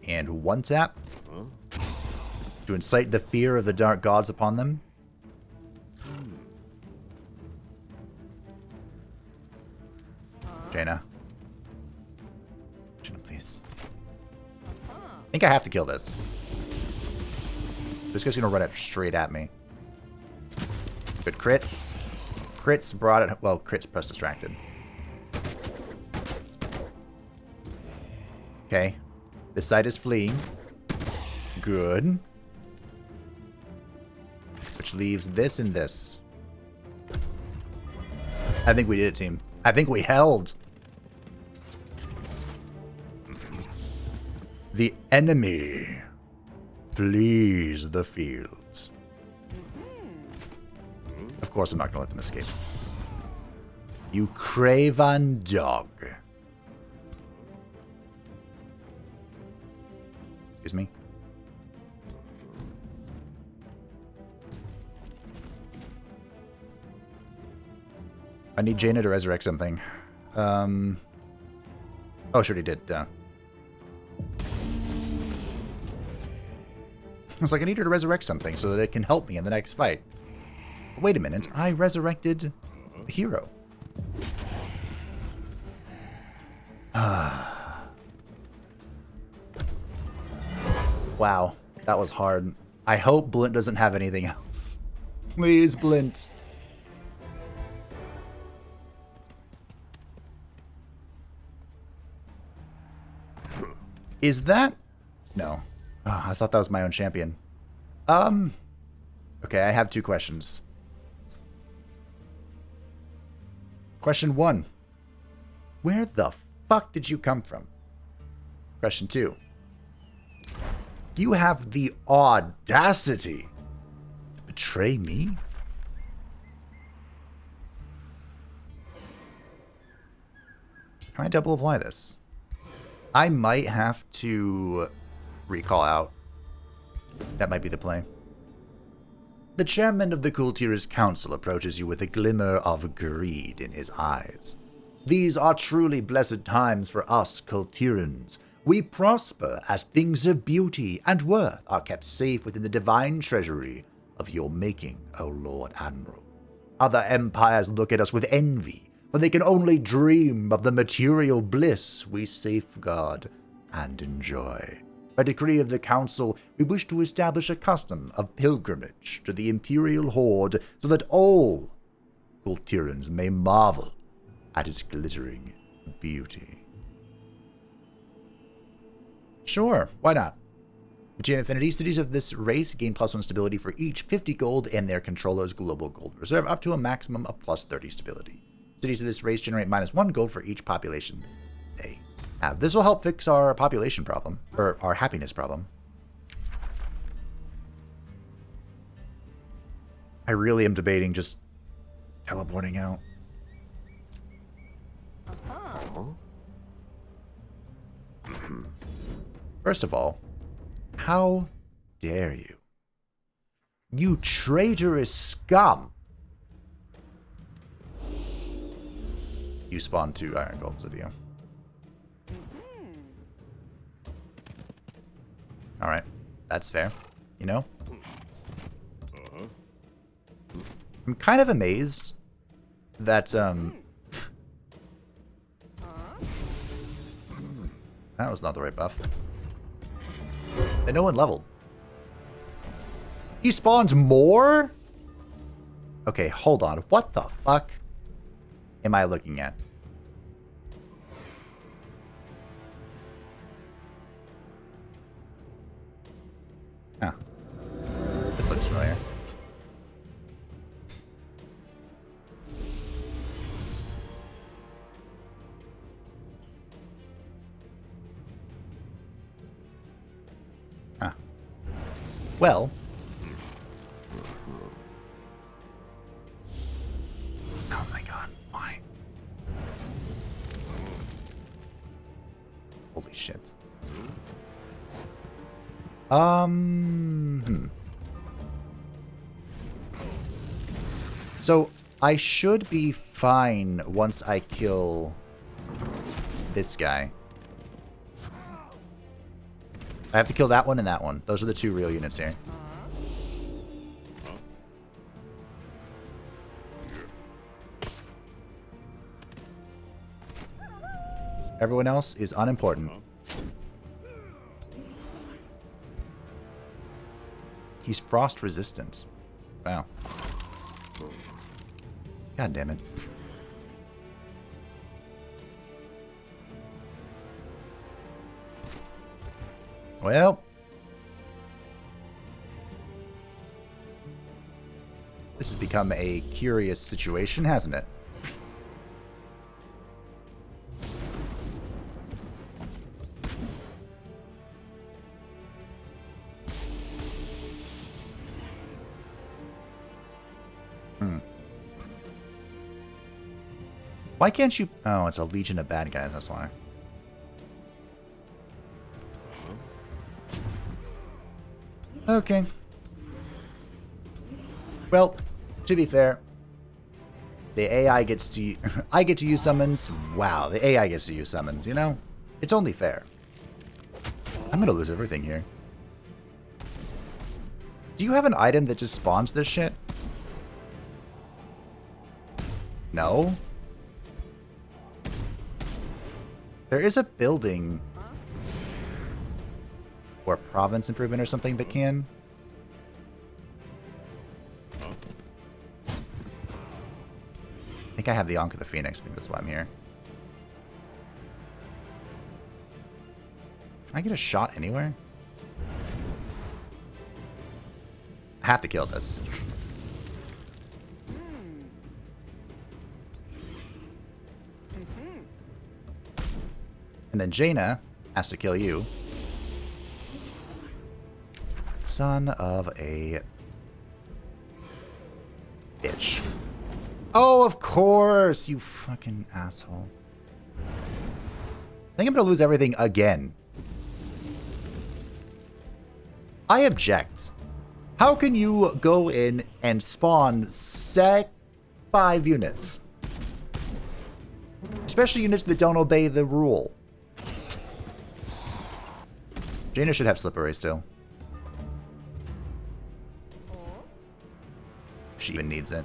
And one tap to incite the fear of the dark gods upon them. Jaina. Jaina, please. I think I have to kill this. This guy's gonna run it straight at me. Good crits. Crits brought it. Well, crits press distracted. Okay. This side is fleeing. Good. Which leaves this and this. I think we did it, team. I think we held. The enemy flees the fields. Of course, I'm not going to let them escape. You craven dog. Excuse me. I need Jaina to resurrect something. Oh, sure he did. I was like, I need her to resurrect something so that it can help me in the next fight. Wait a minute, I resurrected the hero. Wow, that was hard. I hope Blint doesn't have anything else. Please, Blint. Is that... No. Oh, I thought that was my own champion. Okay, I have 2 questions. Question 1. Where the fuck did you come from? Question 2. You have the audacity to betray me? Can I double apply this? I might have to recall out. That might be the play. The chairman of the Kultir's council approaches you with a glimmer of greed in his eyes. These are truly blessed times for us Kultirans. We prosper as things of beauty and worth are kept safe within the divine treasury of your making, O Lord Admiral. Other empires look at us with envy, for they can only dream of the material bliss we safeguard and enjoy. By decree of the Council, we wish to establish a custom of pilgrimage to the Imperial Hoard so that all Kultirans may marvel at its glittering beauty. Sure, why not? The Chain of Affinity cities of this race gain +1 stability for each 50 gold and their controller's global gold reserve, up to a maximum of +30 stability. Cities of this race generate -1 gold for each population they have. This will help fix our population problem, or our happiness problem. I really am debating just teleporting out. First of all, how dare you? You traitorous scum! you spawn 2 iron golems with you. Alright. That's fair. You know? I'm kind of amazed that, that was not the right buff. And no one leveled. He spawns more? Okay, hold on. What the fuck am I looking at? Huh. This looks familiar. Huh. Well. Oh my god, why? Holy shit. So, I should be fine once I kill this guy. I have to kill that one and that one. Those are the 2 real units here. Everyone else is unimportant. He's frost resistant. Wow. God damn it. Well. This has become a curious situation, hasn't it? Why can't you... Oh, it's a legion of bad guys, that's why. Okay. Well, to be fair, the AI gets to... I get to use summons. Wow, the AI gets to use summons, you know? It's only fair. I'm gonna lose everything here. Do you have an item that just spawns this shit? No? There is a building or province improvement or something that can. I think I have the Ankh of the Phoenix. I think that's why I'm here. Can I get a shot anywhere? I have to kill this. And then Jaina has to kill you. Son of a bitch. Oh, of course, you fucking asshole. I think I'm gonna lose everything again. I object. How can you go in and spawn 5 units? Especially units that don't obey the rule. Jaina should have Slippery still. She even needs it.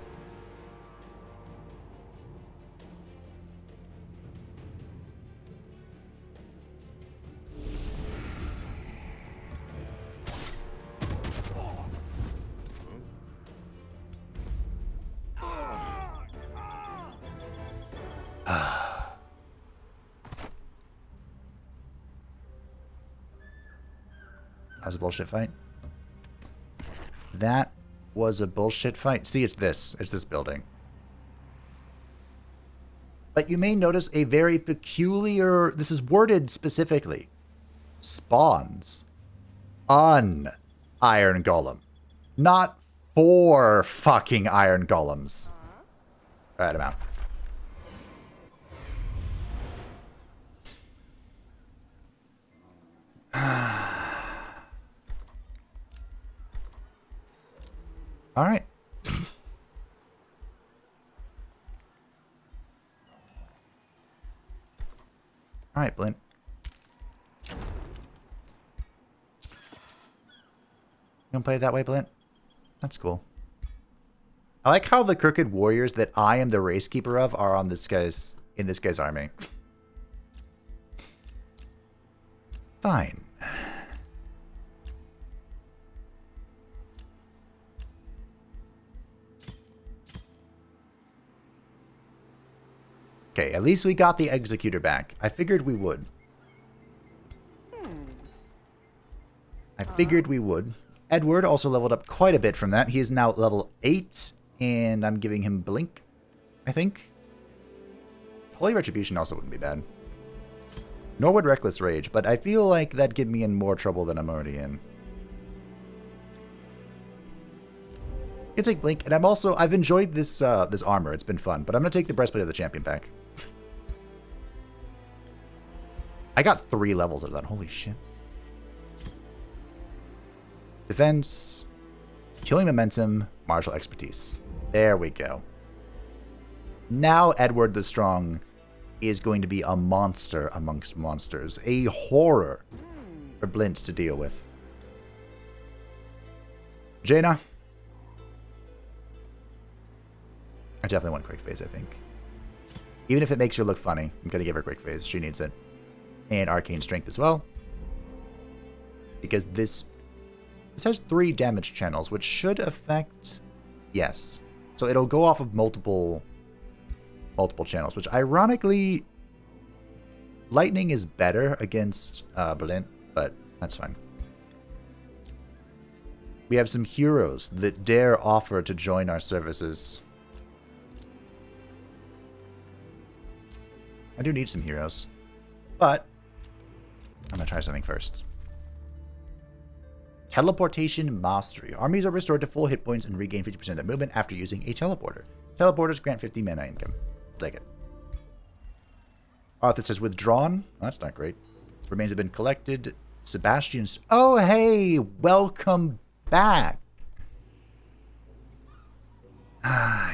That was a bullshit fight. That was a bullshit fight. See, it's this. It's this building. But you may notice a very peculiar... This is worded specifically. Spawns. Iron Golem. Not 4 fucking Iron Golems. Alright, I'm out. All right. Alright, Blint. You don't play it that way, Blint? That's cool. I like how the crooked warriors that I am the race keeper of are on this guy's in this guy's army. Fine. Okay, at least we got the executor back. I figured we would. Edward also leveled up quite a bit from that. He is now at level 8, and I'm giving him Blink, I think. Holy Retribution also wouldn't be bad. Nor would Reckless Rage, but I feel like that'd get me in more trouble than I'm already in. I can take Blink, and I've enjoyed this this armor. It's been fun, but I'm gonna take the Breastplate of the Champion back. I got 3 levels of that. Holy shit. Defense, Killing Momentum, Martial Expertise. There we go. Now Edward the Strong is going to be a monster amongst monsters. A horror for Blint to deal with. Jaina. I definitely want Quick Phase, I think. Even if it makes her look funny, I'm going to give her Quick Phase. She needs it. And Arcane Strength as well. Because this has 3 damage channels, which should affect... Yes. So it'll go off of multiple channels, which ironically... Lightning is better against Blint, but that's fine. We have some heroes that dare offer to join our services. I do need some heroes, but I'm going to try something first. Teleportation Mastery. Armies are restored to full hit points and regain 50% of their movement after using a teleporter. Teleporters grant 50 mana income. Take it. Arthur says withdrawn. Oh, that's not great. Remains have been collected. Sebastian's... Oh, hey! Welcome back!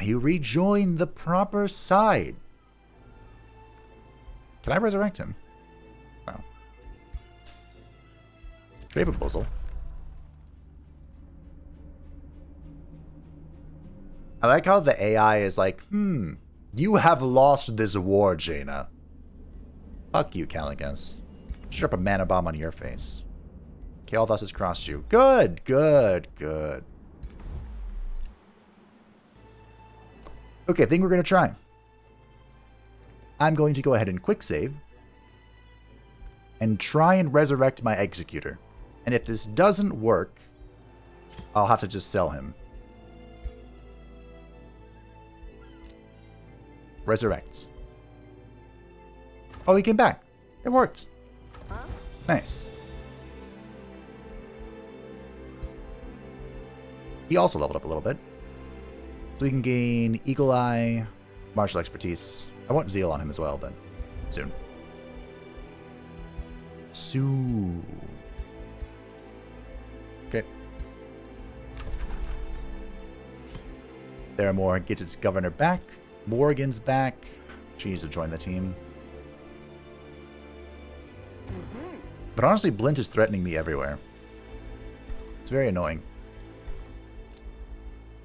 You rejoin the proper side. Can I resurrect him? Oh. Trade proposal. I like how the AI is like, you have lost this war, Jaina. Fuck you, Kael'thas. Drop a mana bomb on your face. Kael'thas has crossed you. Good, good, good. Okay, I think we're going to try. I'm going to go ahead and quick save. And try and resurrect my Executor. And if this doesn't work, I'll have to just sell him. Resurrects. Oh, he came back. It worked. Nice. He also leveled up a little bit. So we can gain Eagle Eye, Martial Expertise. I want Zeal on him as well, but soon. Soon. Okay. Theramore gets its governor back. Morgan's back. She needs to join the team. But honestly, Blint is threatening me everywhere. It's very annoying.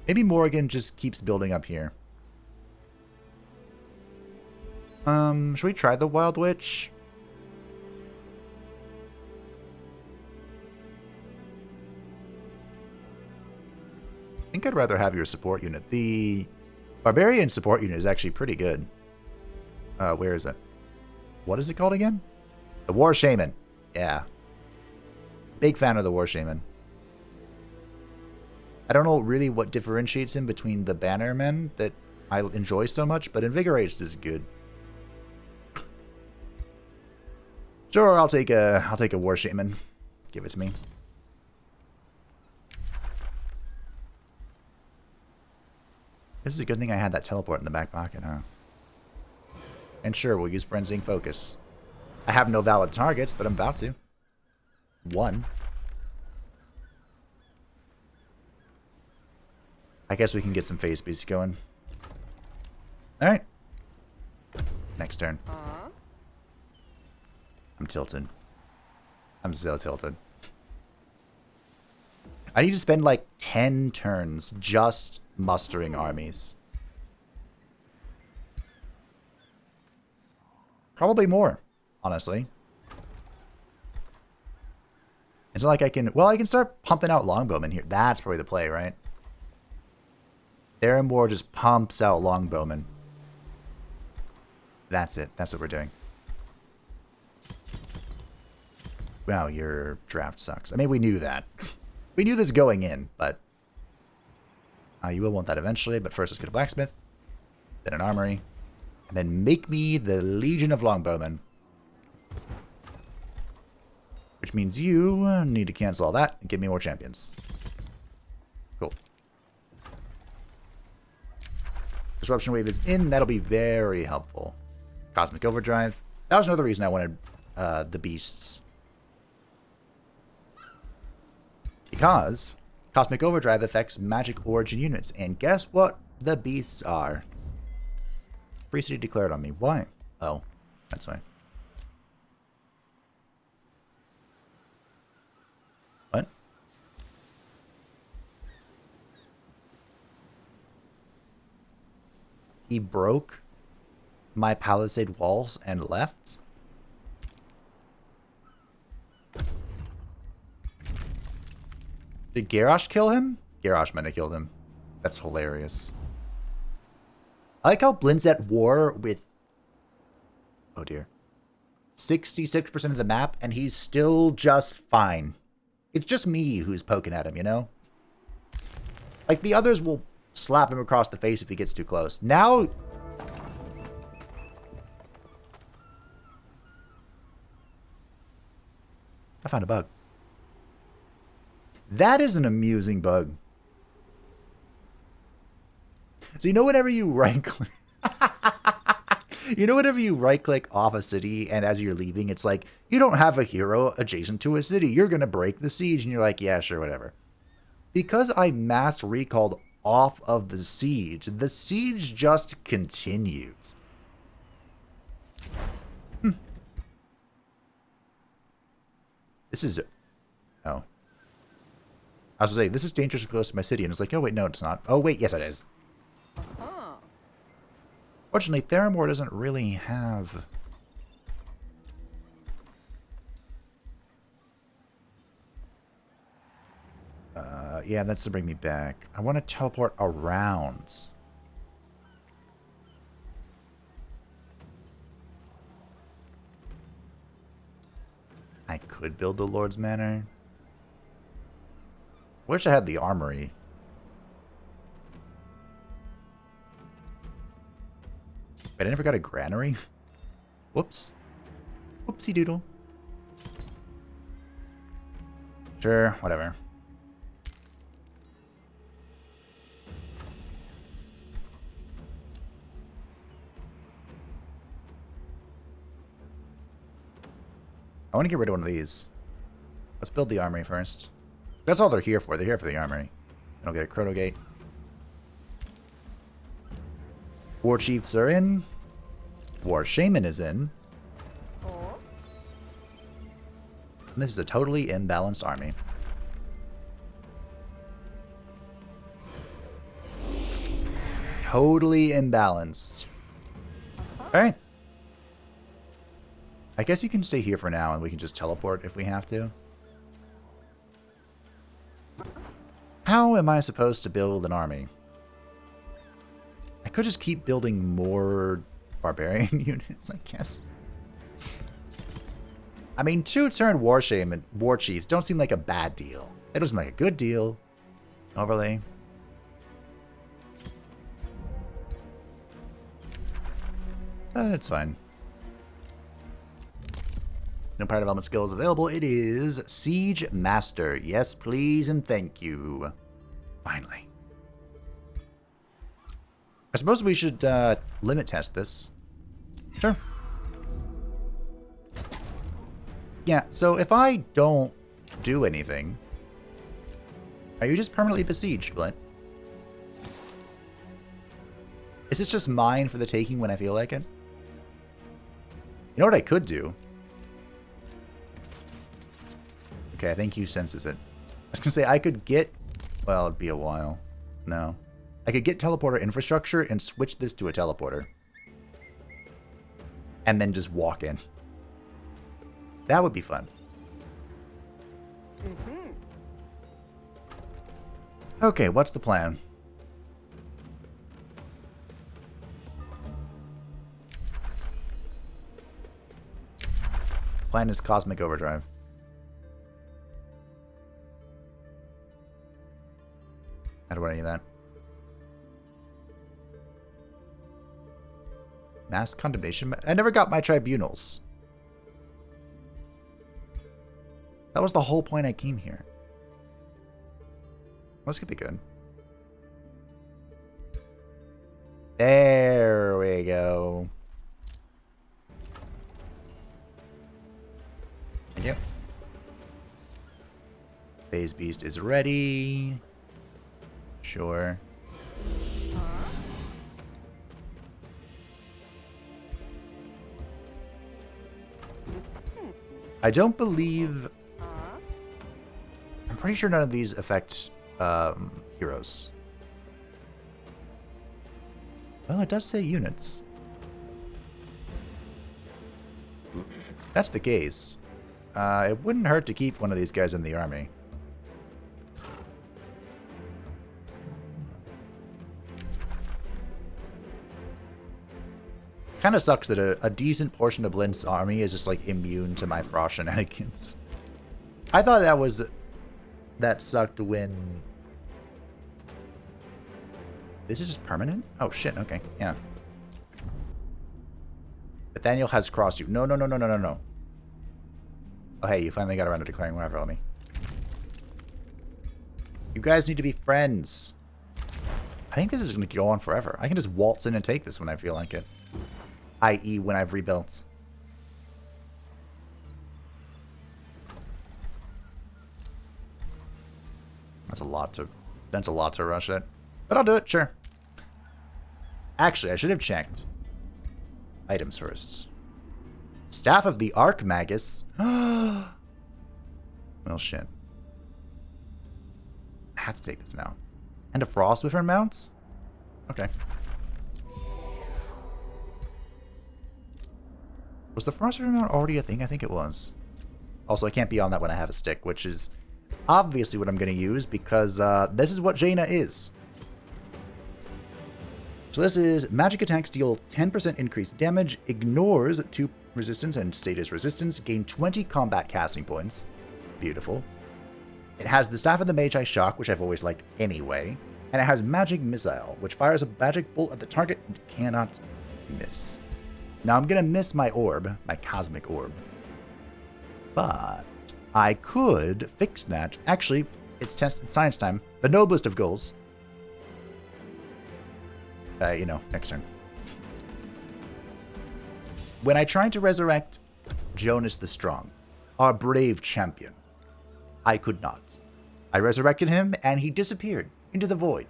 Maybe Morgan just keeps building up here. Should we try the Wild Witch? I think I'd rather have your support unit. The Barbarian support unit is actually pretty good. Where is it? What is it called again? The War Shaman. Yeah. Big fan of the War Shaman. I don't know really what differentiates him between the Bannermen that I enjoy so much, but Invigorates is good. Sure, I'll take a War Shaman. Give it to me. This is a good thing I had that teleport in the back pocket, huh? And sure, we'll use Frenzying Focus. I have no valid targets, but I'm about to. 1. I guess we can get some phase beasts going. Alright. Next turn. I'm tilted. I'm so tilted. I need to spend like 10 turns just mustering armies. Probably more, honestly. It's not like I can... Well, I can start pumping out longbowmen here. That's probably the play, right? Theramore just pumps out longbowmen. That's it. That's what we're doing. Wow, your draft sucks. I mean, we knew that. We knew this going in, but... you will want that eventually, but first let's get a blacksmith. Then an armory. And then make me the Legion of Longbowmen. Which means you need to cancel all that and give me more champions. Cool. Disruption Wave is in. That'll be very helpful. Cosmic Overdrive. That was another reason I wanted the beasts. Because Cosmic Overdrive affects magic origin units. And guess what the beasts are? Free City declared on me. Why? Oh, that's why. What? He broke my palisade walls and left? Did Garrosh kill him? Garrosh might have killed him. That's hilarious. I like how Blint's at war with... Oh dear. 66% of the map, and he's still just fine. It's just me who's poking at him, you know? Like, the others will slap him across the face if he gets too close. Now... I found a bug. That is an amusing bug. So you know whenever you right-click... You know whenever you right-click off a city and as you're leaving, it's like, you don't have a hero adjacent to a city. You're going to break the siege. And you're like, yeah, sure, whatever. Because I mass recalled off of the siege just continues. This is... Oh. I was going to say, this is dangerously close to my city. And it's like, oh, wait, no, it's not. Oh, wait, yes, it is. Fortunately, Theramore doesn't really have... yeah, that's to bring me back. I want to teleport around. I could build the Lord's Manor. Wish I had the armory. But I never got a granary. Whoops. Whoopsie doodle. Sure, whatever. I want to get rid of one of these. Let's build the armory first. That's all they're here for. They're here for the armory. And I'll get a Chrono Gate. War Chiefs are in. War Shaman is in. And this is a totally imbalanced army. Totally imbalanced. Alright. I guess you can stay here for now and we can just teleport if we have to. How am I supposed to build an army? I could just keep building more barbarian units, I guess. I mean, 2-turn War Shaman, War Chiefs don't seem like a bad deal. It doesn't seem like a good deal. Overlay. But it's fine. No prior development skills available. It is Siege Master. Yes, please, and thank you. Finally. I suppose we should limit test this. Sure. Yeah, so if I don't do anything, are you just permanently besieged, Blint? Is this just mine for the taking when I feel like it? You know what I could do? Okay, I think he senses it. I was gonna say I could get... Well, it'd be a while. No. I could get teleporter infrastructure and switch this to a teleporter. And then just walk in. That would be fun. Okay, what's the plan? Plan is Cosmic Overdrive. I don't want any of that. Mass condemnation? I never got my tribunals. That was the whole point I came here. This could be good. There we go. Thank you. Phase Beast is ready. Sure. I don't believe... I'm pretty sure none of these affect heroes. Well, it does say units. That's the case. It wouldn't hurt to keep one of these guys in the army. Kind of sucks that a decent portion of Blint's army is just like immune to my frost shenanigans. I thought that sucked when... This is just permanent? Oh shit, okay, yeah. Nathaniel has crossed you. No. Oh hey, you finally got around to declaring whatever on me. You guys need to be friends. I think this is going to go on forever. I can just waltz in and take this when I feel like it. I.e. when I've rebuilt. That's a lot to rush it. But I'll do it, sure. Actually, I should have checked. Items first. Staff of the Archmagus. Well, shit. I have to take this now. And a Frostwiffer mounts? Okay. Was the Frostwiffer mount already a thing? I think it was. Also, I can't be on that when I have a stick, which is obviously what I'm going to use because this is what Jaina is. So this is magic attacks deal 10% increased damage, ignores 2 resistance and status resistance, gain 20 combat casting points. Beautiful. It has the Staff of the Magi Shock, which I've always liked anyway, and it has Magic Missile, which fires a magic bolt at the target and cannot miss. Now I'm going to miss my orb, my Cosmic Orb. But I could fix that. Actually, it's science time. The noblest of goals. Next turn. When I tried to resurrect Jonas the Strong, our brave champion, I could not. I resurrected him, and he disappeared into the void.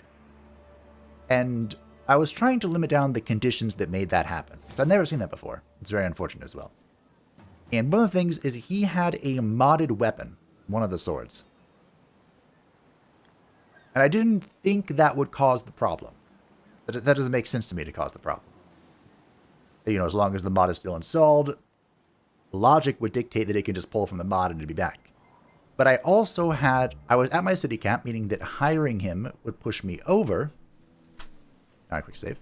And I was trying to limit down the conditions that made that happen. So I've never seen that before. It's very unfortunate as well. And one of the things is he had a modded weapon, one of the swords. And I didn't think that would cause the problem. That doesn't make sense to me to cause the problem. As long as the mod is still installed, logic would dictate that it can just pull from the mod and it'd be back. But I was at my city camp, meaning that hiring him would push me over. Now, quick save.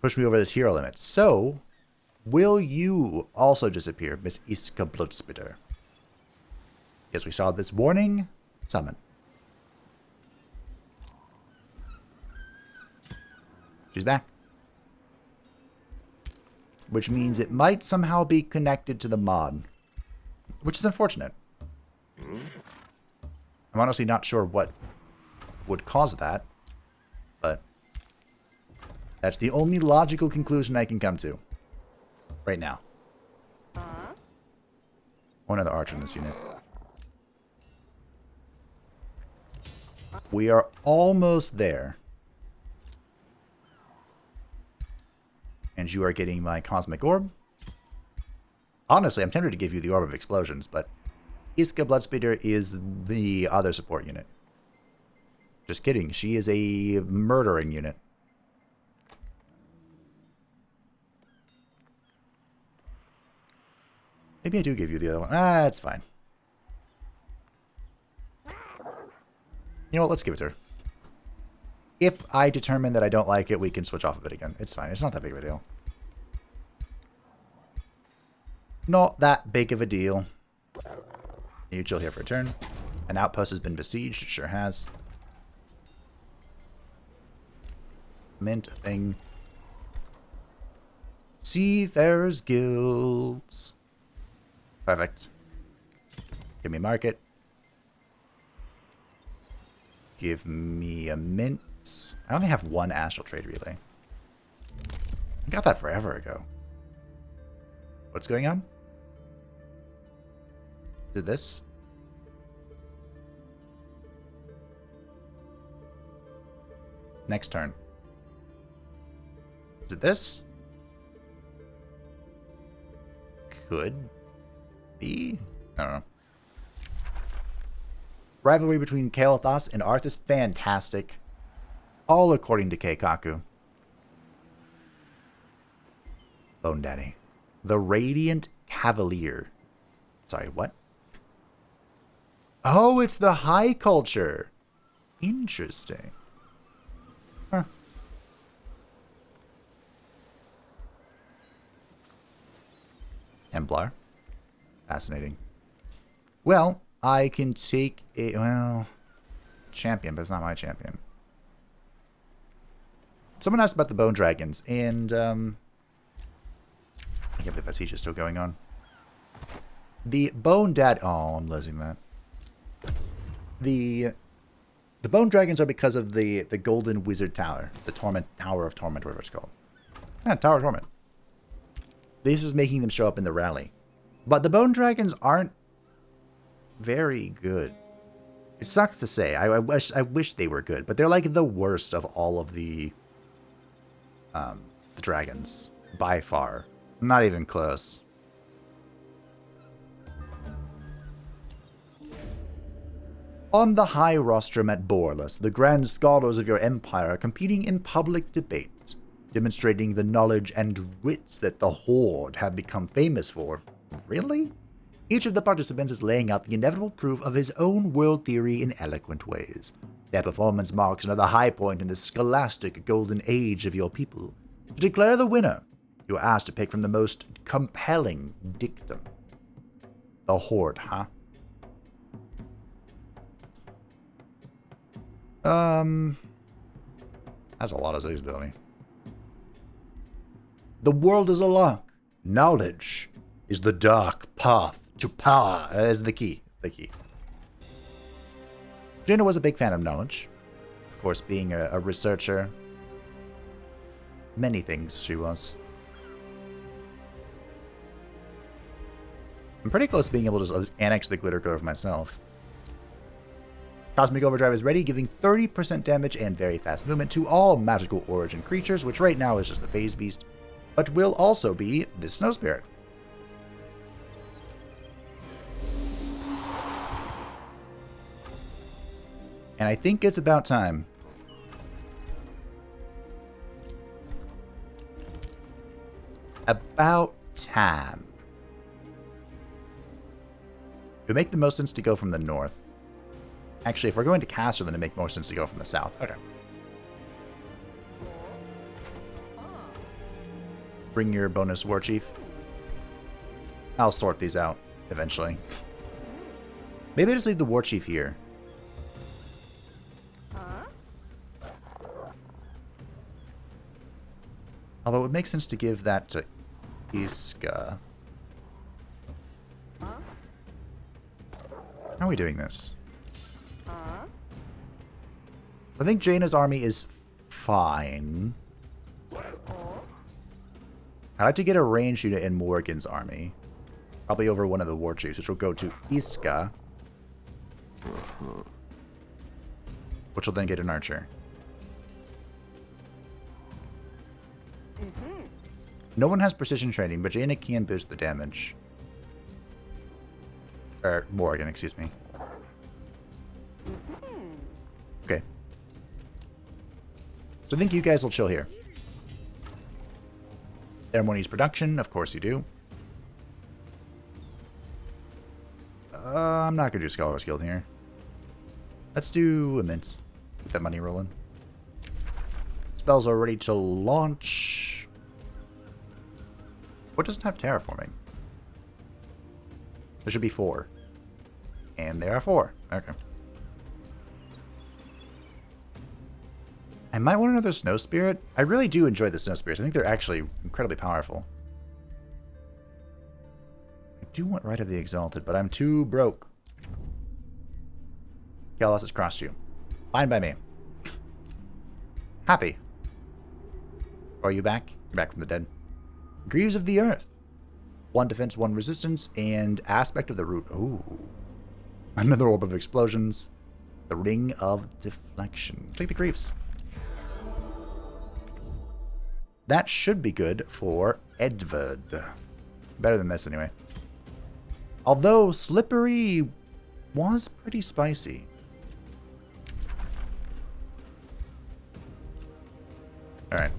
Push me over this hero limit. So, will you also disappear, Miss Iska Bloodspitter? Yes, we saw this warning. Summon. She's back. Which means it might somehow be connected to the mod. Which is unfortunate. I'm honestly not sure what would cause that. But that's the only logical conclusion I can come to. Right now. One other archer in this unit. We are almost there. And you are getting my Cosmic Orb. Honestly, I'm tempted to give you the Orb of Explosions, but Iska Bloodspeeder is the other support unit. Just kidding. She is a murdering unit. Maybe I do give you the other one. Ah, it's fine. You know what? Let's give it to her. If I determine that I don't like it, we can switch off of it again. It's fine. It's not that big of a deal. Not that big of a deal. You chill here for a turn. An outpost has been besieged. It sure has. Mint a thing. Seafarers Guilds. Perfect. Give me market. Give me a mint. I only have one astral trade relay. I got that forever ago. What's going on? Did this? Next turn. Is it this? Could be. I don't know. Rivalry between Kael'thas and Arthas, fantastic. All according to Keikaku. Bone Daddy. The Radiant Cavalier. Sorry, what? Oh, it's the High Culture. Interesting. Huh. Templar. Fascinating. Well, I can take a, well, champion, but it's not my champion. Someone asked about the Bone Dragons, and, I can't believe that siege is still going on. The Bone Dad, oh, I'm losing that. The Bone Dragons are because of the Golden Wizard Tower, the Tower of Torment, whatever it's called. Yeah, Tower of Torment. This is making them show up in the rally. But the Bone Dragons aren't very good. It sucks to say. I wish they were good, but they're like the worst of all of the dragons by far. Not even close. On the high rostrum at Borlus, the grand scholars of your empire are competing in public debate, demonstrating the knowledge and wits that the Horde have become famous for. Really? Each of the participants is laying out the inevitable proof of his own world theory in eloquent ways. Their performance marks another high point in the scholastic golden age of your people. To declare the winner, you are asked to pick from the most compelling dictum. The Horde, huh? That's a lot of usability. The world is a lock. Knowledge is the dark path to power. Is the key. It's the key. Jaina was a big fan of knowledge. Of course, being a researcher. Many things she was. I'm pretty close to being able to annex the Glitter Grove myself. Cosmic Overdrive is ready, giving 30% damage and very fast movement to all magical origin creatures, which right now is just the Phase Beast, but will also be the Snow Spirit. And I think it's about time. About time. It would make the most sense to go from the north. Actually, if we're going to Castle, then it make more sense to go from the south. Okay. Bring your bonus War Chief. I'll sort these out eventually. Maybe I just leave the War Chief here. Although it would make sense to give that to Iska. How are we doing this? I think Jaina's army is fine. I'd like to get a ranged unit in Morgan's army. Probably over one of the war chiefs, which will go to Iska. Which will then get an archer. No one has precision training, but Jaina can boost the damage. Or Morgan, excuse me. Okay. So I think you guys will chill here. Everyone needs production. Of course you do. I'm not going to do Scholar's Guild here. Let's do Immense. Get that money rolling. Spells are ready to launch. What doesn't have terraforming? There should be 4. And there are 4. Okay. I might want another Snow Spirit. I really do enjoy the Snow Spirits. I think they're actually incredibly powerful. I do want Rite of the Exalted, but I'm too broke. Kael'thas has crossed you. Fine by me. Happy. Are you back? You're back from the dead. Greaves of the Earth. 1 defense, 1 resistance, and Aspect of the Root. Ooh. Another Orb of Explosions. The Ring of Deflection. Take the Greaves. That should be good for Edvard. Better than this, anyway. Although Slippery was pretty spicy. Alright.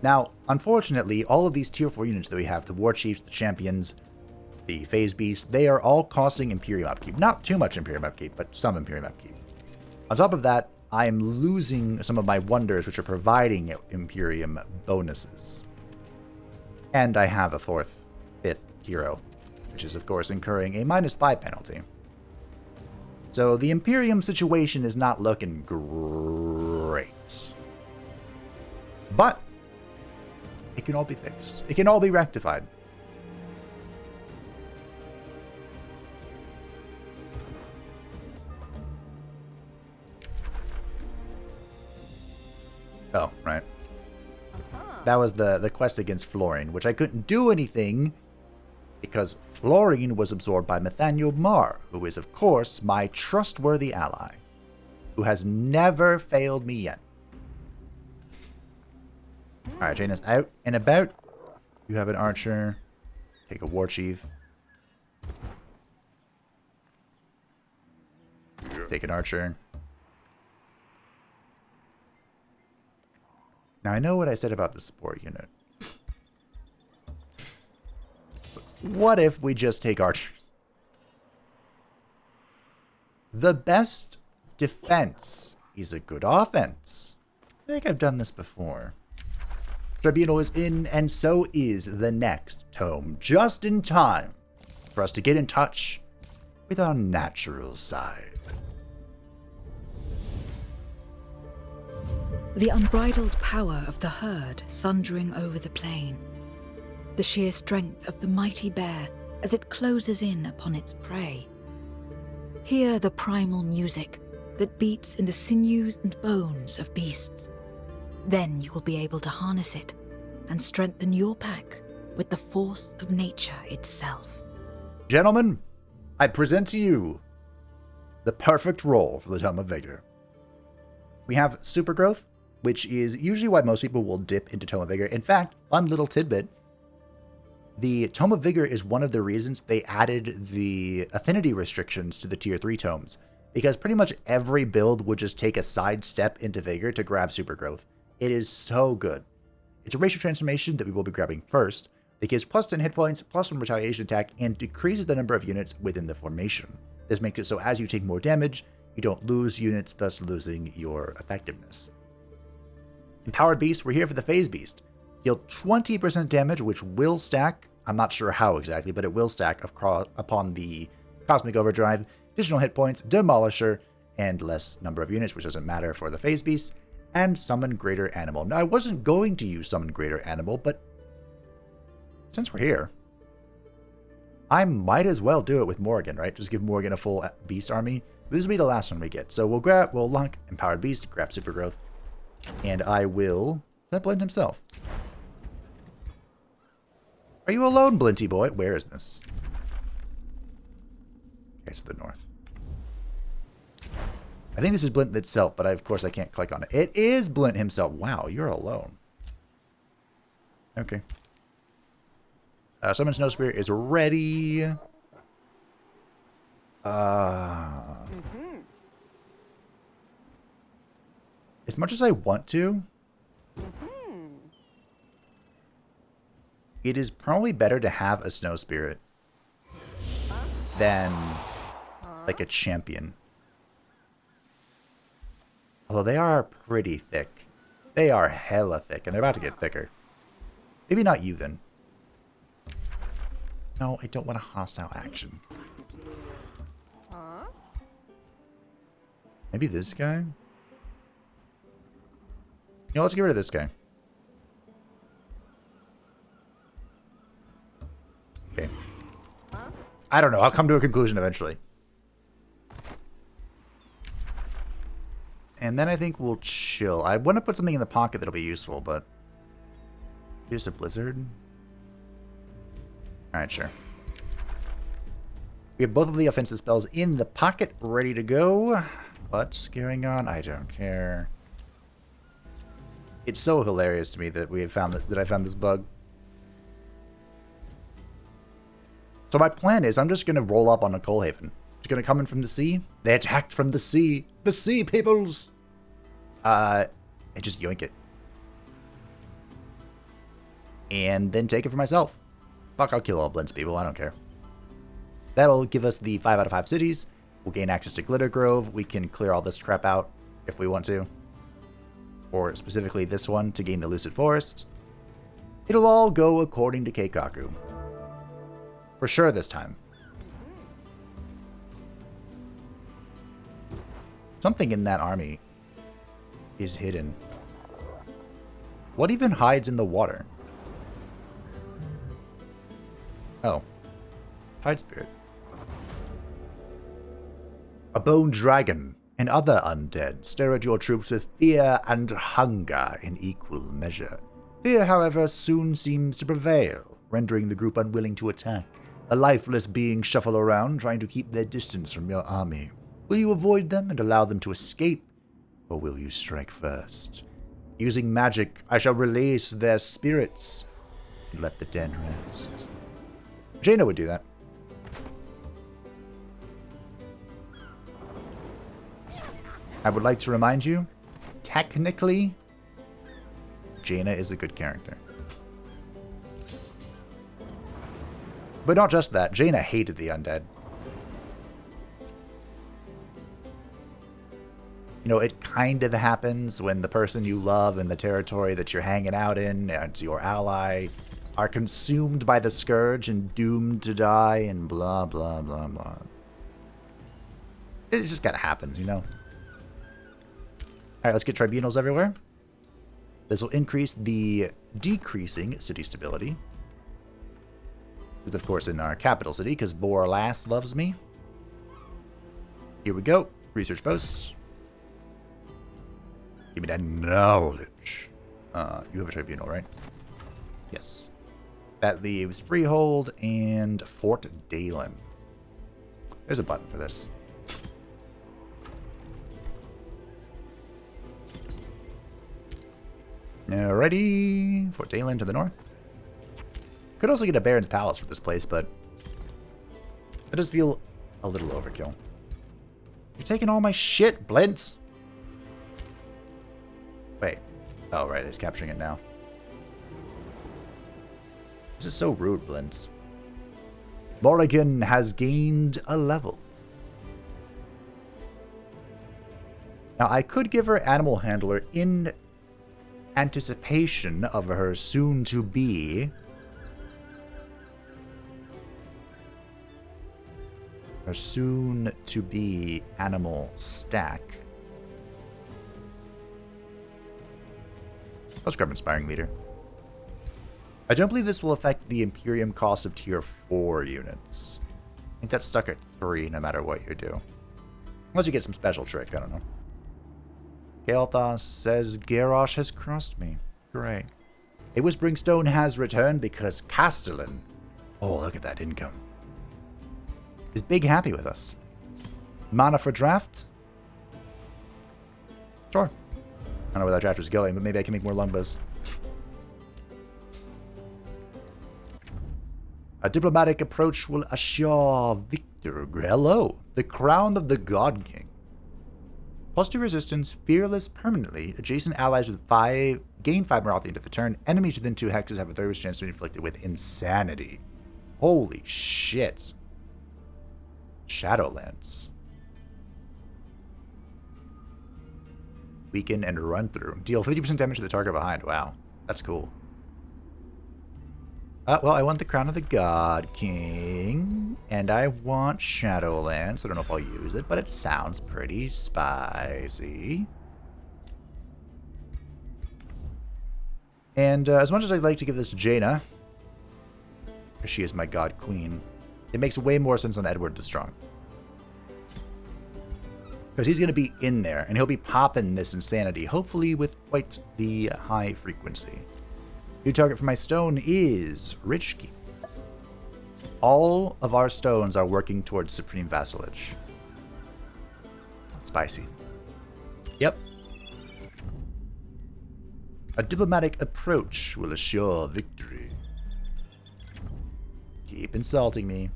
Now, unfortunately, all of these tier 4 units that we have, the War Chiefs, the Champions, the Phase Beasts, they are all costing Imperium upkeep. Not too much Imperium upkeep, but some Imperium upkeep. On top of that, I am losing some of my Wonders, which are providing Imperium bonuses. And I have a 4th, 5th hero, which is, of course, incurring a -5 penalty. So the Imperium situation is not looking great. But it can all be fixed. It can all be rectified. Oh, right. That was the quest against Florine, which I couldn't do anything because Florine was absorbed by Nathaniel Marr, who is, of course, my trustworthy ally, who has never failed me yet. Alright, Jaina's out and about. You have an archer. Take a war chief. Take an archer. Now, I know what I said about the support unit. What if we just take archers? The best defense is a good offense. I think I've done this before. Tribunal is in, and so is the next tome, just in time for us to get in touch with our natural side.
The unbridled power of the herd thundering over the plain. The sheer strength of the mighty bear as it closes in upon its prey. Hear the primal music that beats in the sinews and bones of beasts. Then you will be able to harness it and strengthen your pack with the force of nature itself.
Gentlemen, I present to you the perfect role for the Tome of Vigor. We have Super Growth, which is usually why most people will dip into Tome of Vigor. In fact, fun little tidbit, the Tome of Vigor is one of the reasons they added the affinity restrictions to the Tier 3 tomes, because pretty much every build would just take a side step into Vigor to grab Super Growth. It is so good. It's a racial transformation that we will be grabbing first. It gives plus 10 hit points, plus 1 retaliation attack, and decreases the number of units within the formation. This makes it so as you take more damage, you don't lose units, thus losing your effectiveness. Empowered Beast, we're here for the Phase Beast. Deal 20% damage, which will stack. I'm not sure how exactly, but it will stack upon the Cosmic Overdrive. Additional hit points, Demolisher, and less number of units, which doesn't matter for the Phase Beast. And Summon Greater Animal. Now, I wasn't going to use Summon Greater Animal, but since we're here, I might as well do it with Morgan, right? Just give Morgan a full Beast army. This will be the last one we get. So we'll lock Empowered Beast, grab Super Growth, and I will... Is that Blint himself? Are you alone, Blinty boy? Where is this? Okay, so the north. I think this is Blint itself, but of course I can't click on it. It is Blint himself. Wow, you're alone. Okay. Summon Snow Spirit is ready. As much as I want to, it is probably better to have a Snow Spirit than like a champion. Although they are pretty thick. They are hella thick, and they're about to get thicker. Maybe not you then. No, I don't want a hostile action. Maybe this guy? You know, let's get rid of this guy. Okay. I don't know. I'll come to a conclusion eventually. And then I think we'll chill. I want to put something in the pocket that'll be useful, but... Here's a blizzard. Alright, sure. We have both of the offensive spells in the pocket, ready to go. What's going on? I don't care. It's so hilarious to me that we have found that I found this bug. So my plan is I'm just going to roll up on a Coalhaven. It's going to come in from the sea. They attacked from the sea. The sea peoples! And just yoink it. And then take it for myself. Fuck, I'll kill all Blint's people. I don't care. That'll give us the 5 out of 5 cities. We'll gain access to Glitter Grove. We can clear all this crap out if we want to. Or specifically this one to gain the Lucid Forest. It'll all go according to Keikaku. For sure this time. Something in that army is hidden. What even hides in the water? Oh. Tide Spirit. A bone dragon and other undead stare at your troops with fear and hunger in equal measure. Fear, however, soon seems to prevail, rendering the group unwilling to attack. A lifeless being shuffle around, trying to keep their distance from your army. Will you avoid them and allow them to escape, or will you strike first? Using magic, I shall release their spirits and let the dead rest. Jaina would do that. I would like to remind you, technically, Jaina is a good character. But not just that, Jaina hated the undead. You know, it kind of happens when the person you love in the territory that you're hanging out in and your ally are consumed by the scourge and doomed to die and blah, blah, blah, blah. It just kind of happens, you know? Alright, let's get tribunals everywhere. This will increase the decreasing city stability. It's of course in our capital city, because Borlas loves me. Here we go. Research posts. Give me that knowledge. You have a tribunal, right? Yes. That leaves Freehold and Fort Dalen. There's a button for this. Alrighty. Fort Dalen to the north. Could also get a Baron's Palace for this place, but it does feel a little overkill. You're taking all my shit, Blint! Wait. Oh, right. It's capturing it now. This is so rude, Blint. Morrigan has gained a level. Now, I could give her Animal Handler in anticipation of her soon-to-be animal stack. Let's grab Inspiring Leader. I don't believe this will affect the Imperium cost of tier 4 units. I think that's stuck at 3 no matter what you do. Unless you get some special trick, I don't know. Kael'thas says Garrosh has crossed me. Great. A Whispering Stone has returned because Castellan, oh look at that income, is big happy with us. Mana for draft? Sure. I don't know where that draft was going, but maybe I can make more longbows. A diplomatic approach will assure Victor. Hello, the crown of the God King. +2 resistance, fearless permanently. Adjacent allies with 5 gain 5 morale at the end of the turn. Enemies within 2 hexes have a 30% chance to be inflicted with insanity. Holy shit. Shadowlands. Weaken and run through. Deal 50% damage to the target behind. Wow, that's cool. Well, I want the Crown of the God King, and I want Shadowlands. I don't know if I'll use it, but it sounds pretty spicy. And as much as I'd like to give this to Jaina, because she is my God Queen, it makes way more sense on Edward the Strong. Because he's going to be in there, and he'll be popping this insanity, hopefully with quite the high frequency. New target for my stone is Rich Keep. All of our stones are working towards Supreme Vassalage. Spicy. Yep. A diplomatic approach will assure victory. Keep insulting me.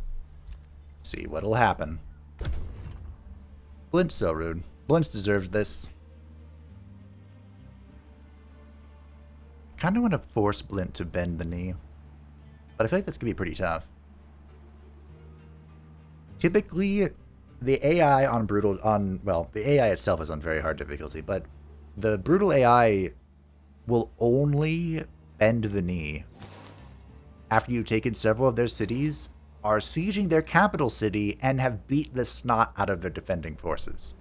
See what'll happen. Blint's so rude. Blint's deserved this. Kind of want to force Blint to bend the knee, but I feel like that's going to be pretty tough. Typically, the AI on Brutal, the AI itself is on very hard difficulty, but the Brutal AI will only bend the knee after you've taken several of their cities, are sieging their capital city, and have beat the snot out of their defending forces.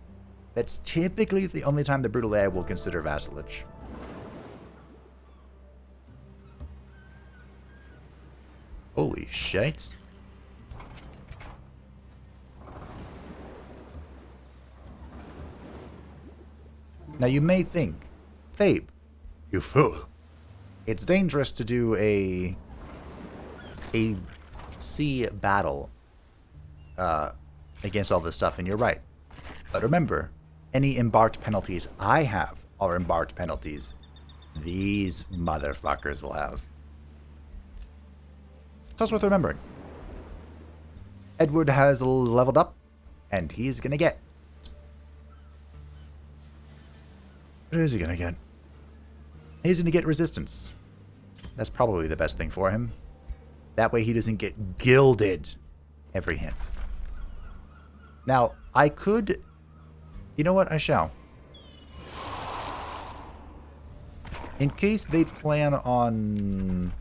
That's typically the only time the Brutal AI will consider vassalage. Holy shit. Now you may think, Fabe, you fool. It's dangerous to do a sea battle against all this stuff, and you're right. But remember, any embarked penalties I have are embarked penalties these motherfuckers will have. That's worth remembering. Edward has leveled up, and he's gonna get. What is he gonna get? He's gonna get resistance. That's probably the best thing for him. That way he doesn't get gilded every hit. Now, I could... You know what? I shall. In case they plan on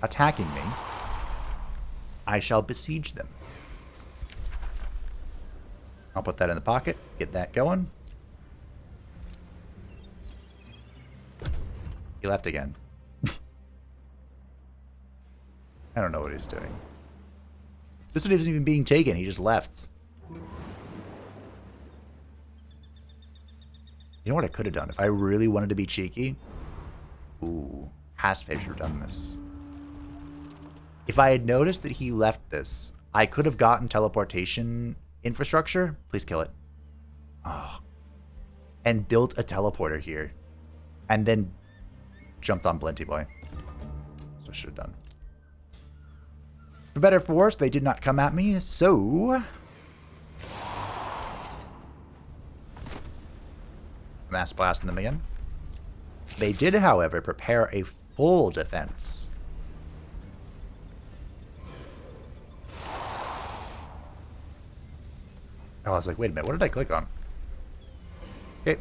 attacking me, I shall besiege them. I'll put that in the pocket, get that going. He left again. I don't know what he's doing. This one isn't even being taken, he just left. You know what I could have done? If I really wanted to be cheeky? Ooh, has Fisher done this? If I had noticed that he left this, I could have gotten teleportation infrastructure. Please kill it. Oh. And built a teleporter here. And then jumped on Blinty Boy. So I should have done. For better or for worse, they did not come at me, so... Mass blasting them again. They did, however, prepare a full defense. Oh, I was like, wait a minute, what did I click on? Okay.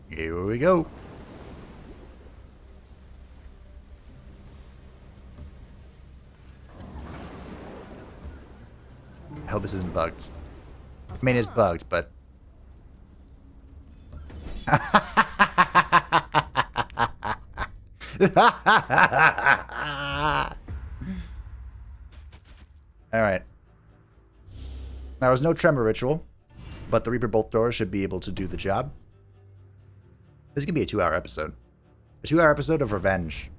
Here we go. I hope this isn't bugged. I mean, it's bugged, but... Alright. There was no Tremor Ritual, but the Reaper Bolt Thrower should be able to do the job. This is going to be a 2-hour episode. A 2-hour episode of revenge.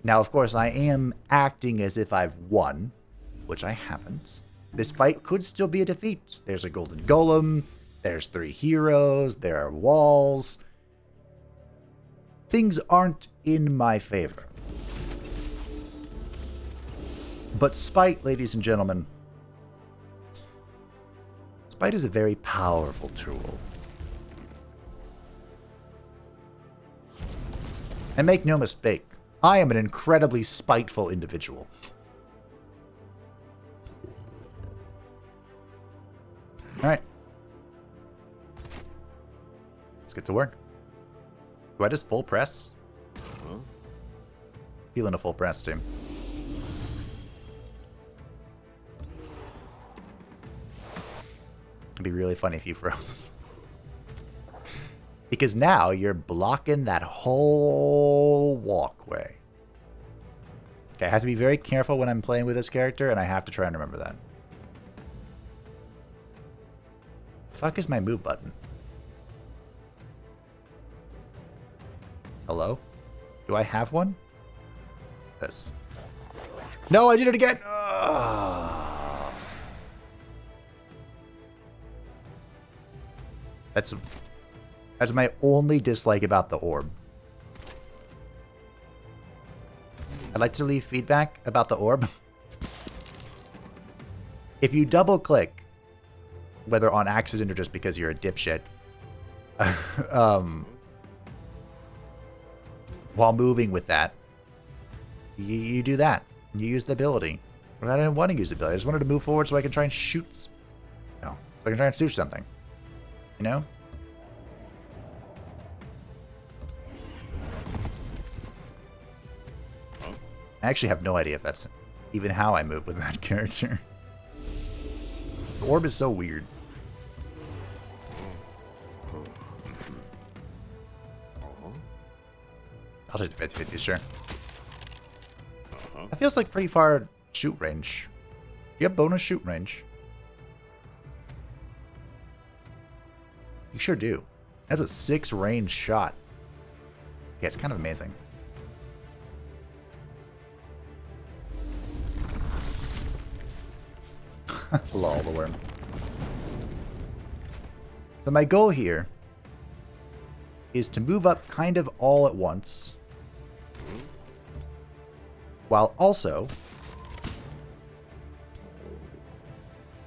Now, of course, I am acting as if I've won, which I haven't. This fight could still be a defeat. There's a Golden Golem, there's 3 heroes, there are walls. things aren't in my favor. But spite, ladies and gentlemen, spite is a very powerful tool. And make no mistake, I am an incredibly spiteful individual. Alright. Let's get to work. Do I just full press? Feeling a full press, too. It'd be really funny if you froze. Because now you're blocking that whole walkway. Okay, I have to be very careful when I'm playing with this character, and I have to try and remember that. Fuck is my move button? Hello? Do I have one? This. No, I did it again! Ugh. That's my only dislike about the orb. I'd like to leave feedback about the orb. If you double click, whether on accident or just because you're a dipshit, while moving with that, you do that. You use the ability. But I didn't want to use the ability. I just wanted to move forward so I can try and shoot. No, so I can try and shoot something. You know? I actually have no idea if that's even how I move with that character. The orb is so weird. I'll take the 50-50, sure. That feels like pretty far shoot range. Do you have bonus shoot range? You sure do. That's a 6 range shot. Yeah, it's kind of amazing. Lol, the worm. So my goal here is to move up kind of all at once, while also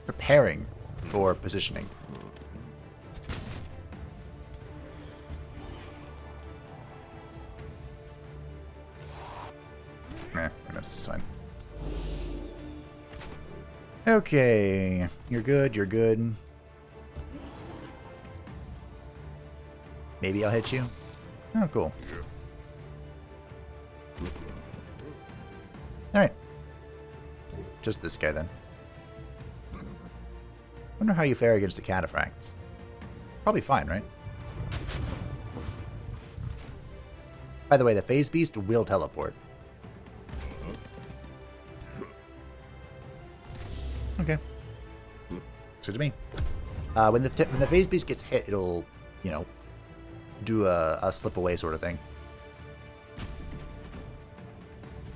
preparing for positioning. That's fine. Okay, you're good, you're good. Maybe I'll hit you. Oh, cool. Alright. Just this guy, then. Wonder how you fare against the cataphracts. Probably fine, right? By the way, the phase beast will teleport. Okay. So to me. When the phase beast gets hit, it'll, you know, do a slip away sort of thing. So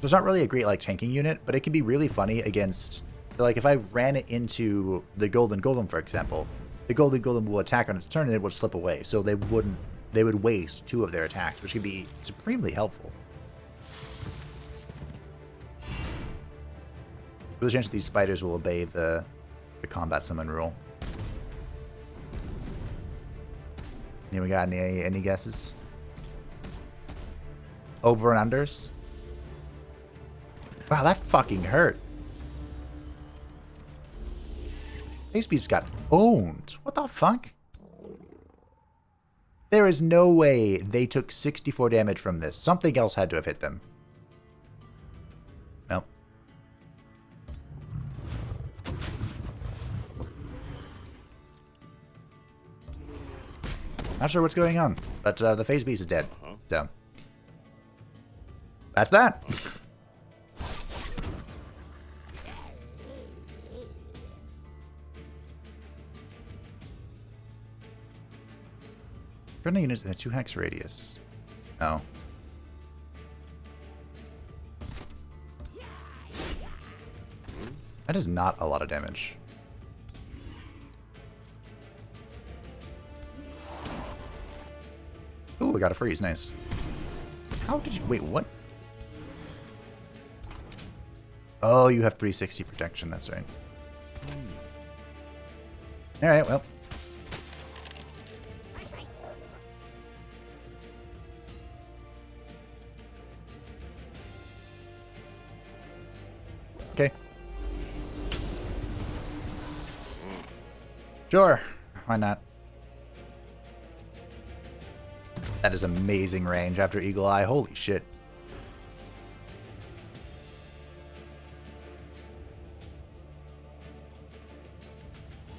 it's not really a great like tanking unit, but it can be really funny against, like if I ran it into the golden golem, for example, the golden golem will attack on its turn and it would slip away. So they would waste 2 of their attacks, which can be supremely helpful. There's a chance these spiders will obey the combat summon rule. We got any guesses? Over and unders? Wow, that fucking hurt. These beasts got owned. What the fuck? There is no way they took 64 damage from this. Something else had to have hit them. Nope. Not sure what's going on, but the phase beast is dead. So that's that. Friendly units in a 2 hex radius. No. That is not a lot of damage. Ooh, we got a freeze. Nice. How did you... Wait, what? Oh, you have 360 protection. That's right. Alright, well. Okay. Sure. Why not? That is amazing range after Eagle Eye. Holy shit.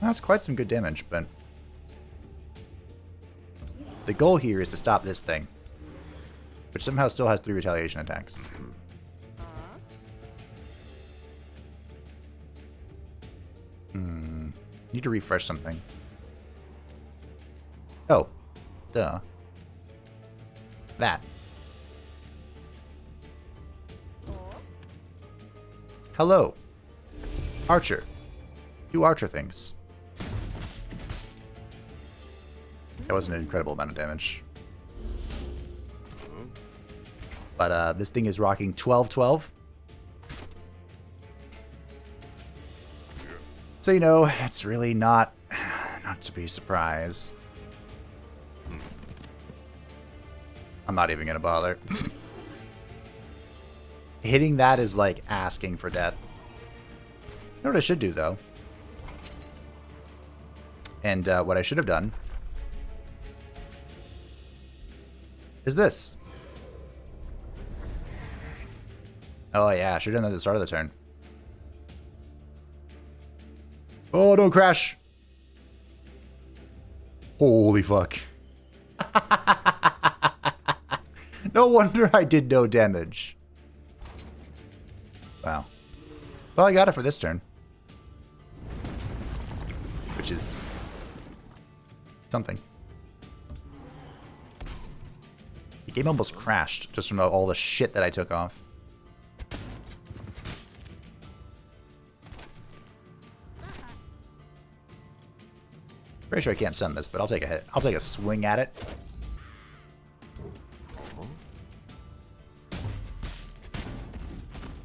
That's quite some good damage, but the goal here is to stop this thing, which somehow still has 3 retaliation attacks. Need to refresh something. Oh, duh. That. Hello. Archer. Do Archer things. That was an incredible amount of damage. But this thing is rocking 12-12. So, you know, it's really not to be surprised. I'm not even going to bother. Hitting that is like asking for death. You know what I should do, though? And what I should have done is this. Oh, yeah. I should have done that at the start of the turn. Oh, don't crash. Holy fuck. No wonder I did no damage. Wow. Well, I got it for this turn. Which is something. The game almost crashed just from all the shit that I took off. Pretty sure I can't stun this, but I'll take a hit. I'll take a swing at it.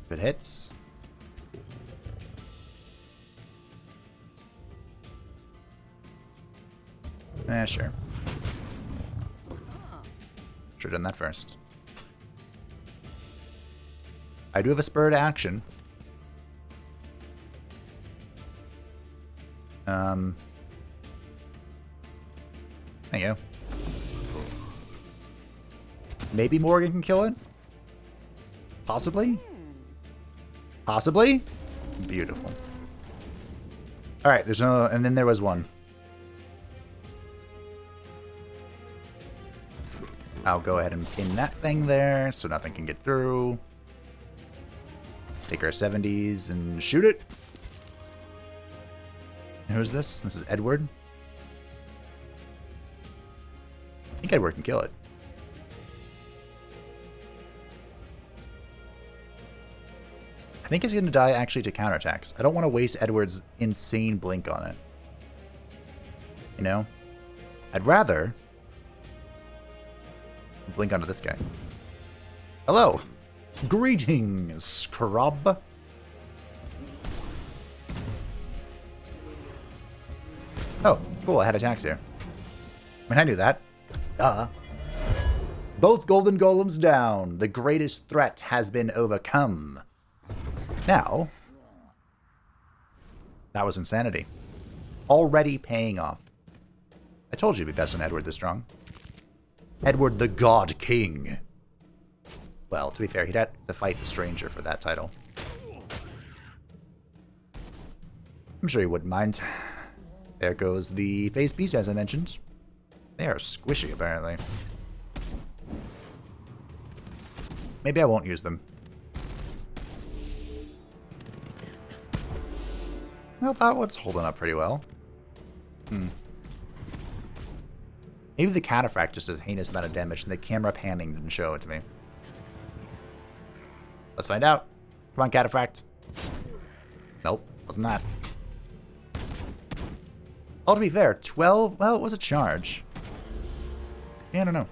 Good hits. Sure. Should've done that first. I do have a spur to action. There you go. Maybe Morgan can kill it? Possibly? Possibly? Beautiful. Alright, there's no... And then there was one. I'll go ahead and pin that thing there so nothing can get through. Take our 70s and shoot it. Who's this? This is Edward. I think Edward can kill it. I think he's going to die actually to counterattacks. I don't want to waste Edward's insane blink on it. You know? I'd rather blink onto this guy. Hello. Greetings, scrub. Oh, cool. I had attacks here. I mean, I knew that. Duh. Both golden golems down. The greatest threat has been overcome. Now, that was insanity. Already paying off. I told you to be best on Edward this strong. Edward the God King. Well, to be fair, he'd have to fight the stranger for that title. I'm sure he wouldn't mind. There goes the face beast, as I mentioned. They are squishy, apparently. Maybe I won't use them. Well, that one's holding up pretty well. Maybe the cataphract just does heinous amount of damage and the camera panning didn't show it to me. Let's find out. Come on, cataphract. Nope, wasn't that. Oh, to be fair, 12... Well, it was a charge. Yeah, I don't know.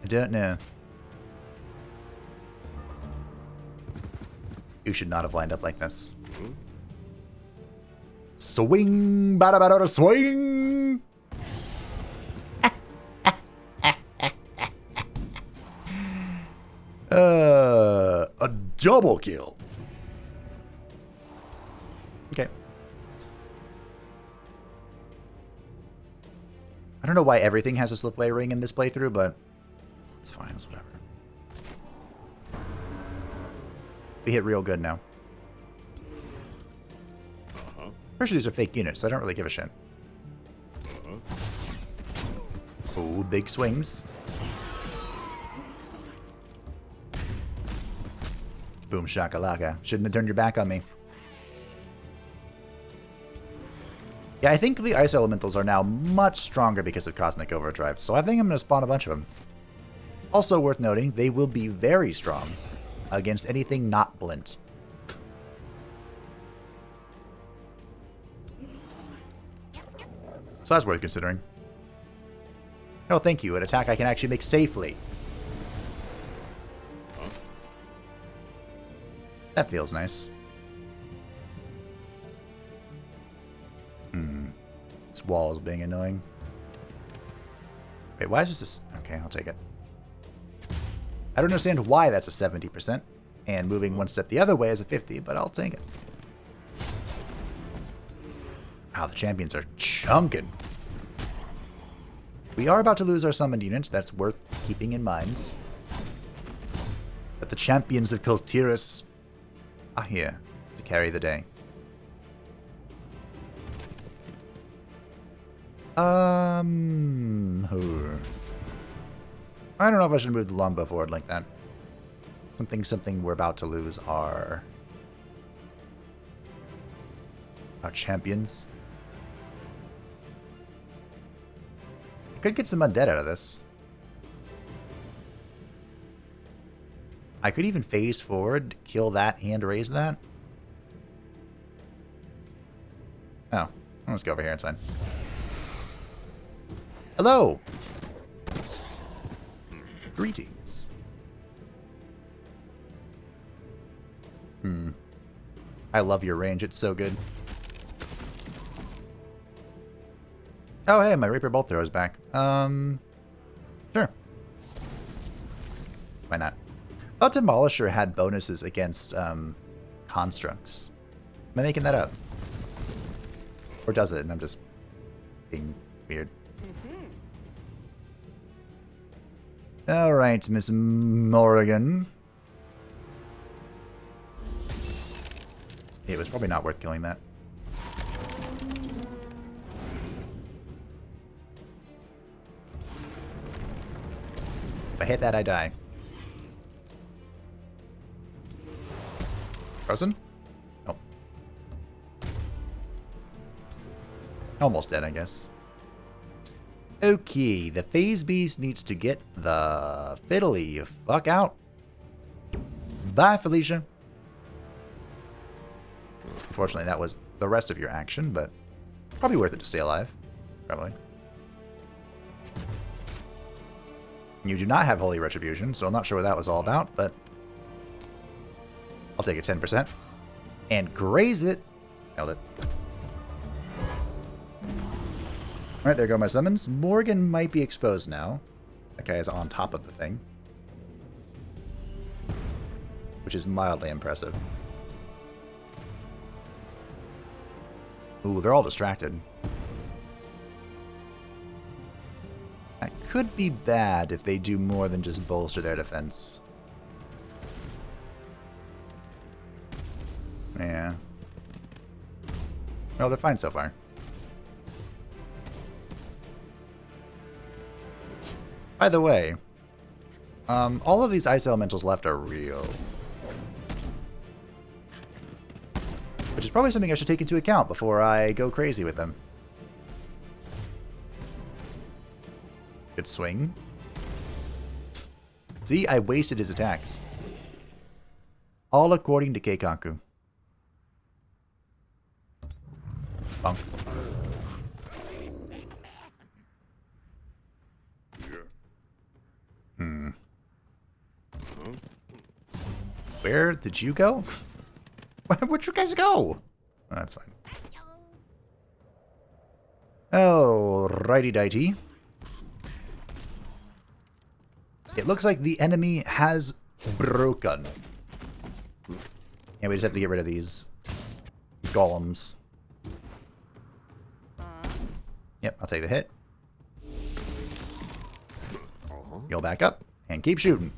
I don't know. You should not have lined up like this. Swing! Bada bada swing! A double kill. Okay. I don't know why everything has a slipway ring in this playthrough, but it's fine. It's whatever. We hit real good now. Pretty sure these are fake units, so I don't really give a shit. Oh, big swings. Boom shakalaka. Shouldn't have turned your back on me. Yeah, I think the ice elementals are now much stronger because of Cosmic Overdrive, so I think I'm going to spawn a bunch of them. Also worth noting, they will be very strong against anything not Blint. So that's worth considering. Oh, thank you. An attack I can actually make safely. That feels nice. This wall is being annoying. Wait, why is this? Okay, I'll take it. I don't understand why that's a 70%, and moving one step the other way is a 50, but I'll take it. Wow, the champions are chunking. We are about to lose our summoned units. That's worth keeping in mind. But the champions of Kael'thas are here to carry the day. I don't know if I should move the longbow forward like that. Something we're about to lose are our champions. I could get some undead out of this. I could even phase forward, kill that, and raise that. Oh, I'll just go over here, it's fine. Hello! Greetings. I love your range, it's so good. Oh, hey, my Rapier Bolt Throw is back. Sure. Why not? I thought Demolisher had bonuses against, constructs. Am I making that up? Or does it? And I'm just being weird. Alright, Miss Morrigan. It was probably not worth killing that. If I hit that, I die. Frozen? Nope. Almost dead, I guess. Okay, the Phase Beast needs to get the fiddly fuck out. Bye, Felicia. Unfortunately, that was the rest of your action, but probably worth it to stay alive. Probably. You do not have Holy Retribution, so I'm not sure what that was all about, but I'll take it 10%. And graze it. Held it. Alright, there go my summons. Morgan might be exposed now. That guy is on top of the thing. Which is mildly impressive. Ooh, they're all distracted. That could be bad if they do more than just bolster their defense. Yeah. No, they're fine so far. By the way, all of these ice elementals left are real. Which is probably something I should take into account before I go crazy with them. Good swing. See, I wasted his attacks. All according to Keikaku. Bonk. Where did you go? Where'd you guys go? Oh, that's fine. Oh, righty-dighty. It looks like the enemy has broken. And we just have to get rid of these golems. Yep, I'll take the hit. Go back up and keep shooting.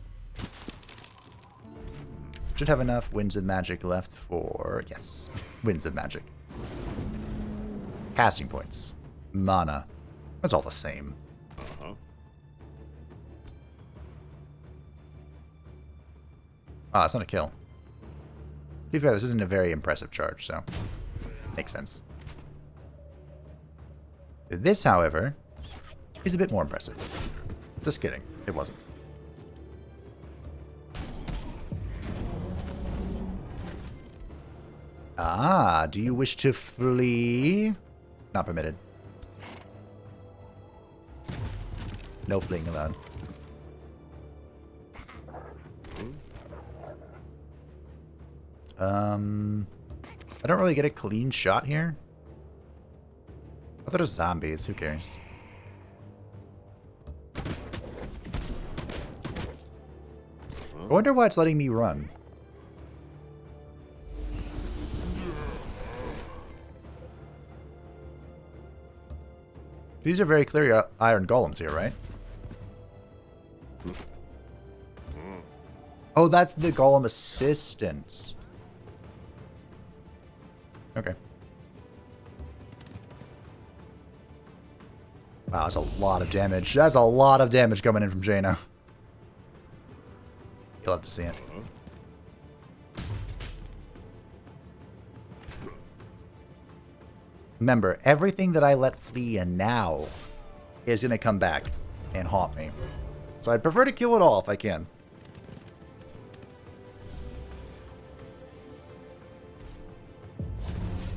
Should have enough Winds of Magic left for... Yes, Winds of Magic. Casting points. Mana. That's all the same. Ah, it's not a kill. To be fair, this isn't a very impressive charge, so... Makes sense. This, however, is a bit more impressive. Just kidding. It wasn't. Ah, do you wish to flee? Not permitted. No fleeing allowed. I don't really get a clean shot here. I thought it was zombies. Who cares? I wonder why it's letting me run. These are very clear iron golems here, right? Oh, that's the golem assistants. Okay. Wow, that's a lot of damage. That's a lot of damage coming in from Jaina. You'll have to see it. Remember, everything that I let flee and now is going to come back and haunt me. So I'd prefer to kill it all if I can.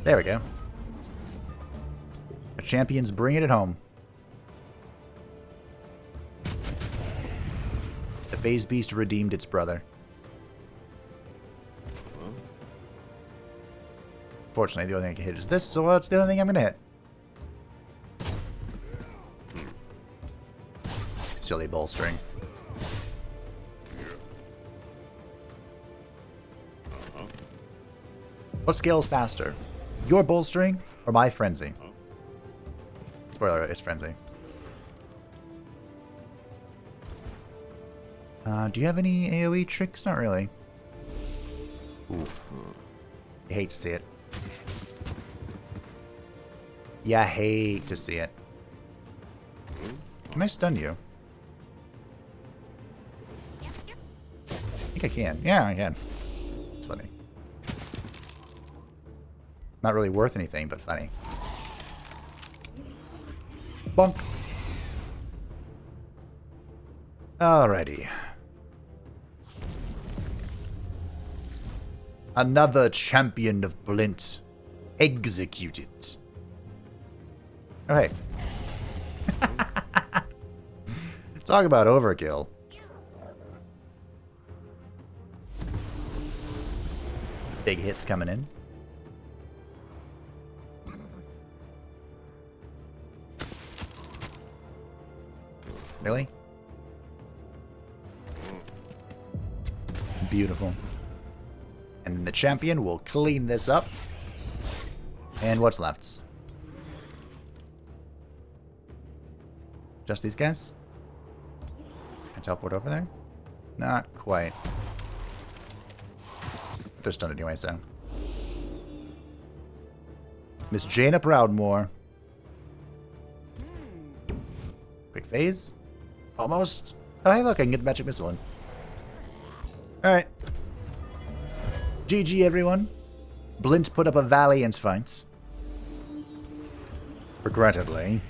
There we go. The champion's bringing it home. The phase beast redeemed its brother. Fortunately, the only thing I can hit is this, so it's the only thing I'm going to hit. Silly bolstering. What scales faster? Your bolstering or my frenzy? Spoiler alert, it's frenzy. Do you have any AoE tricks? Not really. Oof. I hate to see it. Yeah, I hate to see it. Can I stun you? I think I can. Yeah, I can. It's funny. Not really worth anything, but funny. Bonk. Alrighty. Another champion of Blint executed. Oh, hey. Talk about overkill. Big hits coming in. Really? Beautiful. And the champion will clean this up. And what's left? Just these guys? Can I teleport over there? Not quite. They're stunned anyway, so. Miss Jaina Proudmoore. Quick phase. Almost. Oh, hey, look, I can get the magic missile in. Alright. GG, everyone. Blint put up a valiant fight. Regrettably.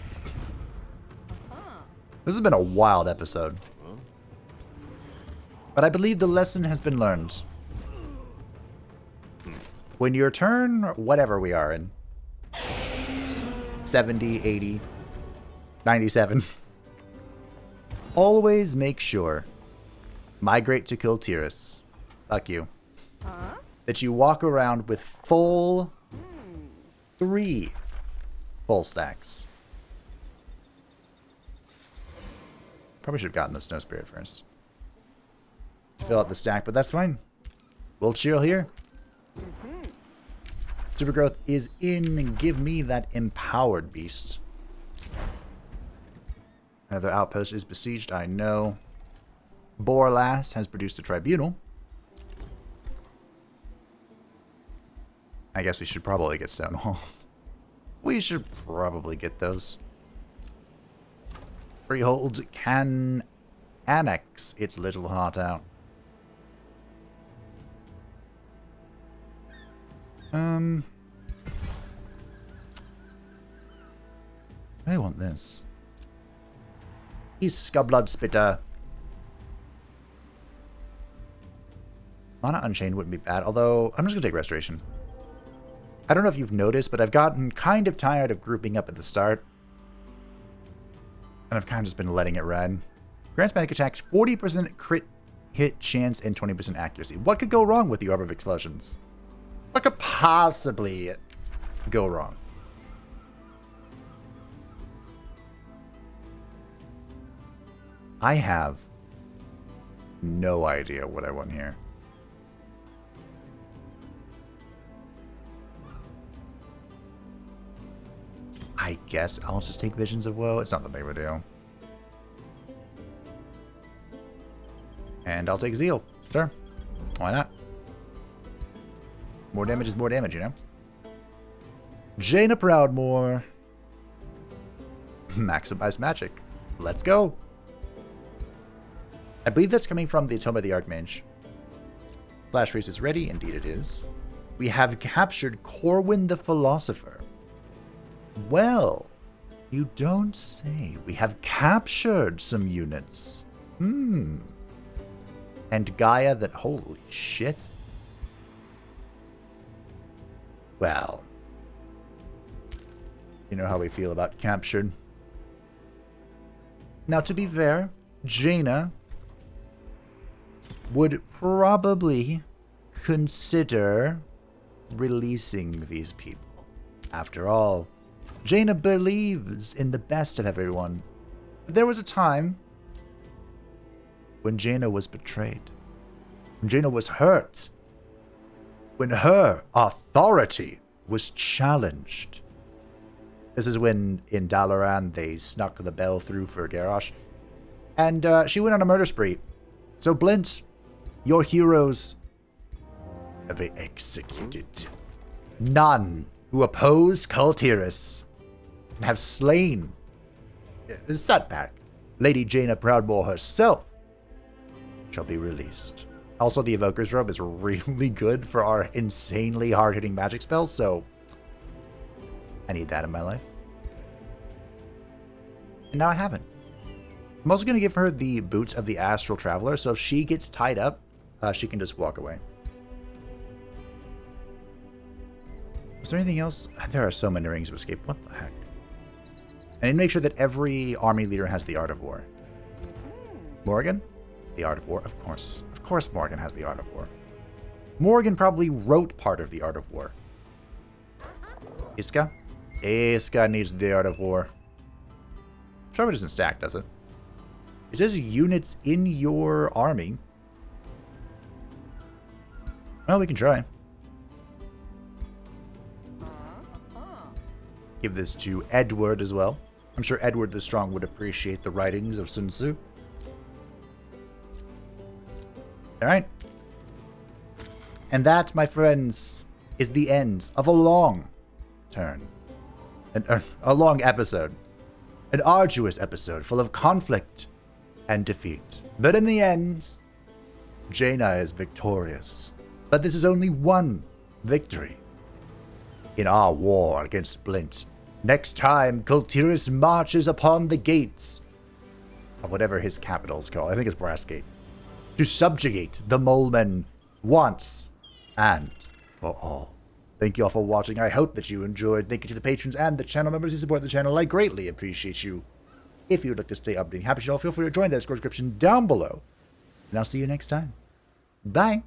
This has been a wild episode. But I believe the lesson has been learned. When your turn, whatever we are in, 70, 80, 97, always make sure, migrate to Kael'thas. Fuck you. that you walk around with full 3 full stacks. Probably should have gotten the Snow Spirit first. Fill out the stack, but that's fine. We'll chill here. Supergrowth is in. Give me that empowered beast. Another outpost is besieged, I know. Borlas has produced a tribunal. I guess we should probably get stone walls. We should probably get those. Freehold can annex its little heart out. I want this. He's Scubblood Spitter. Mana Unchained wouldn't be bad, although I'm just going to take Restoration. I don't know if you've noticed, but I've gotten kind of tired of grouping up at the start. And I've kind of just been letting it ride. Grants magic attacks 40% crit hit chance and 20% accuracy. What could go wrong with the Orb of Explosions? What could possibly go wrong? I have no idea what I want here. I guess I'll just take Visions of Woe. It's not that big of a deal. And I'll take Zeal. Sure. Why not? More damage is more damage, you know? Jaina Proudmoore. Maximize magic. Let's go. I believe that's coming from the Tome of the Archmage. Flash Freeze is ready. Indeed it is. We have captured Corwin the Philosopher. Well, you don't say. We have captured some units. And Gaia that... Holy shit. Well. You know how we feel about captured. Now, to be fair, Jaina would probably consider releasing these people. After all, Jaina believes in the best of everyone. But there was a time when Jaina was betrayed. When Jaina was hurt. When her authority was challenged. This is when, in Dalaran, they snuck the bell through for Garrosh. And she went on a murder spree. So, Blint, your heroes have been executed. None who oppose Kael'thas and have slain Setback, Lady Jaina Proudmoore herself, shall be released. Also, the Evoker's Robe is really good for our insanely hard-hitting magic spells, so I need that in my life. And now I haven't. I'm also going to give her the Boots of the Astral Traveler, so if she gets tied up, she can just walk away. Is there anything else? There are so many rings of escape. What the heck? I need to make sure that every army leader has the Art of War. Morgan? The Art of War? Of course. Of course Morgan has the Art of War. Morgan probably wrote part of the Art of War. Iska? Iska needs the Art of War. Trevor doesn't stack, does it? It says units in your army. Well, we can try. Give this to Edward as well. I'm sure Edward the Strong would appreciate the writings of Sun Tzu. Alright. And that, my friends, is the end of a long turn. A long episode. An arduous episode full of conflict and defeat. But in the end, Jaina is victorious. But this is only one victory in our war against Blint. Next time, Kael'thas marches upon the gates of whatever his capital is called. I think it's Brassgate. To subjugate the Molemen once and for all. Thank you all for watching. I hope that you enjoyed. Thank you to the patrons and the channel members who support the channel. I greatly appreciate you. If you would like to stay updated, happy to all, feel free to join the Discord description down below. And I'll see you next time. Bye.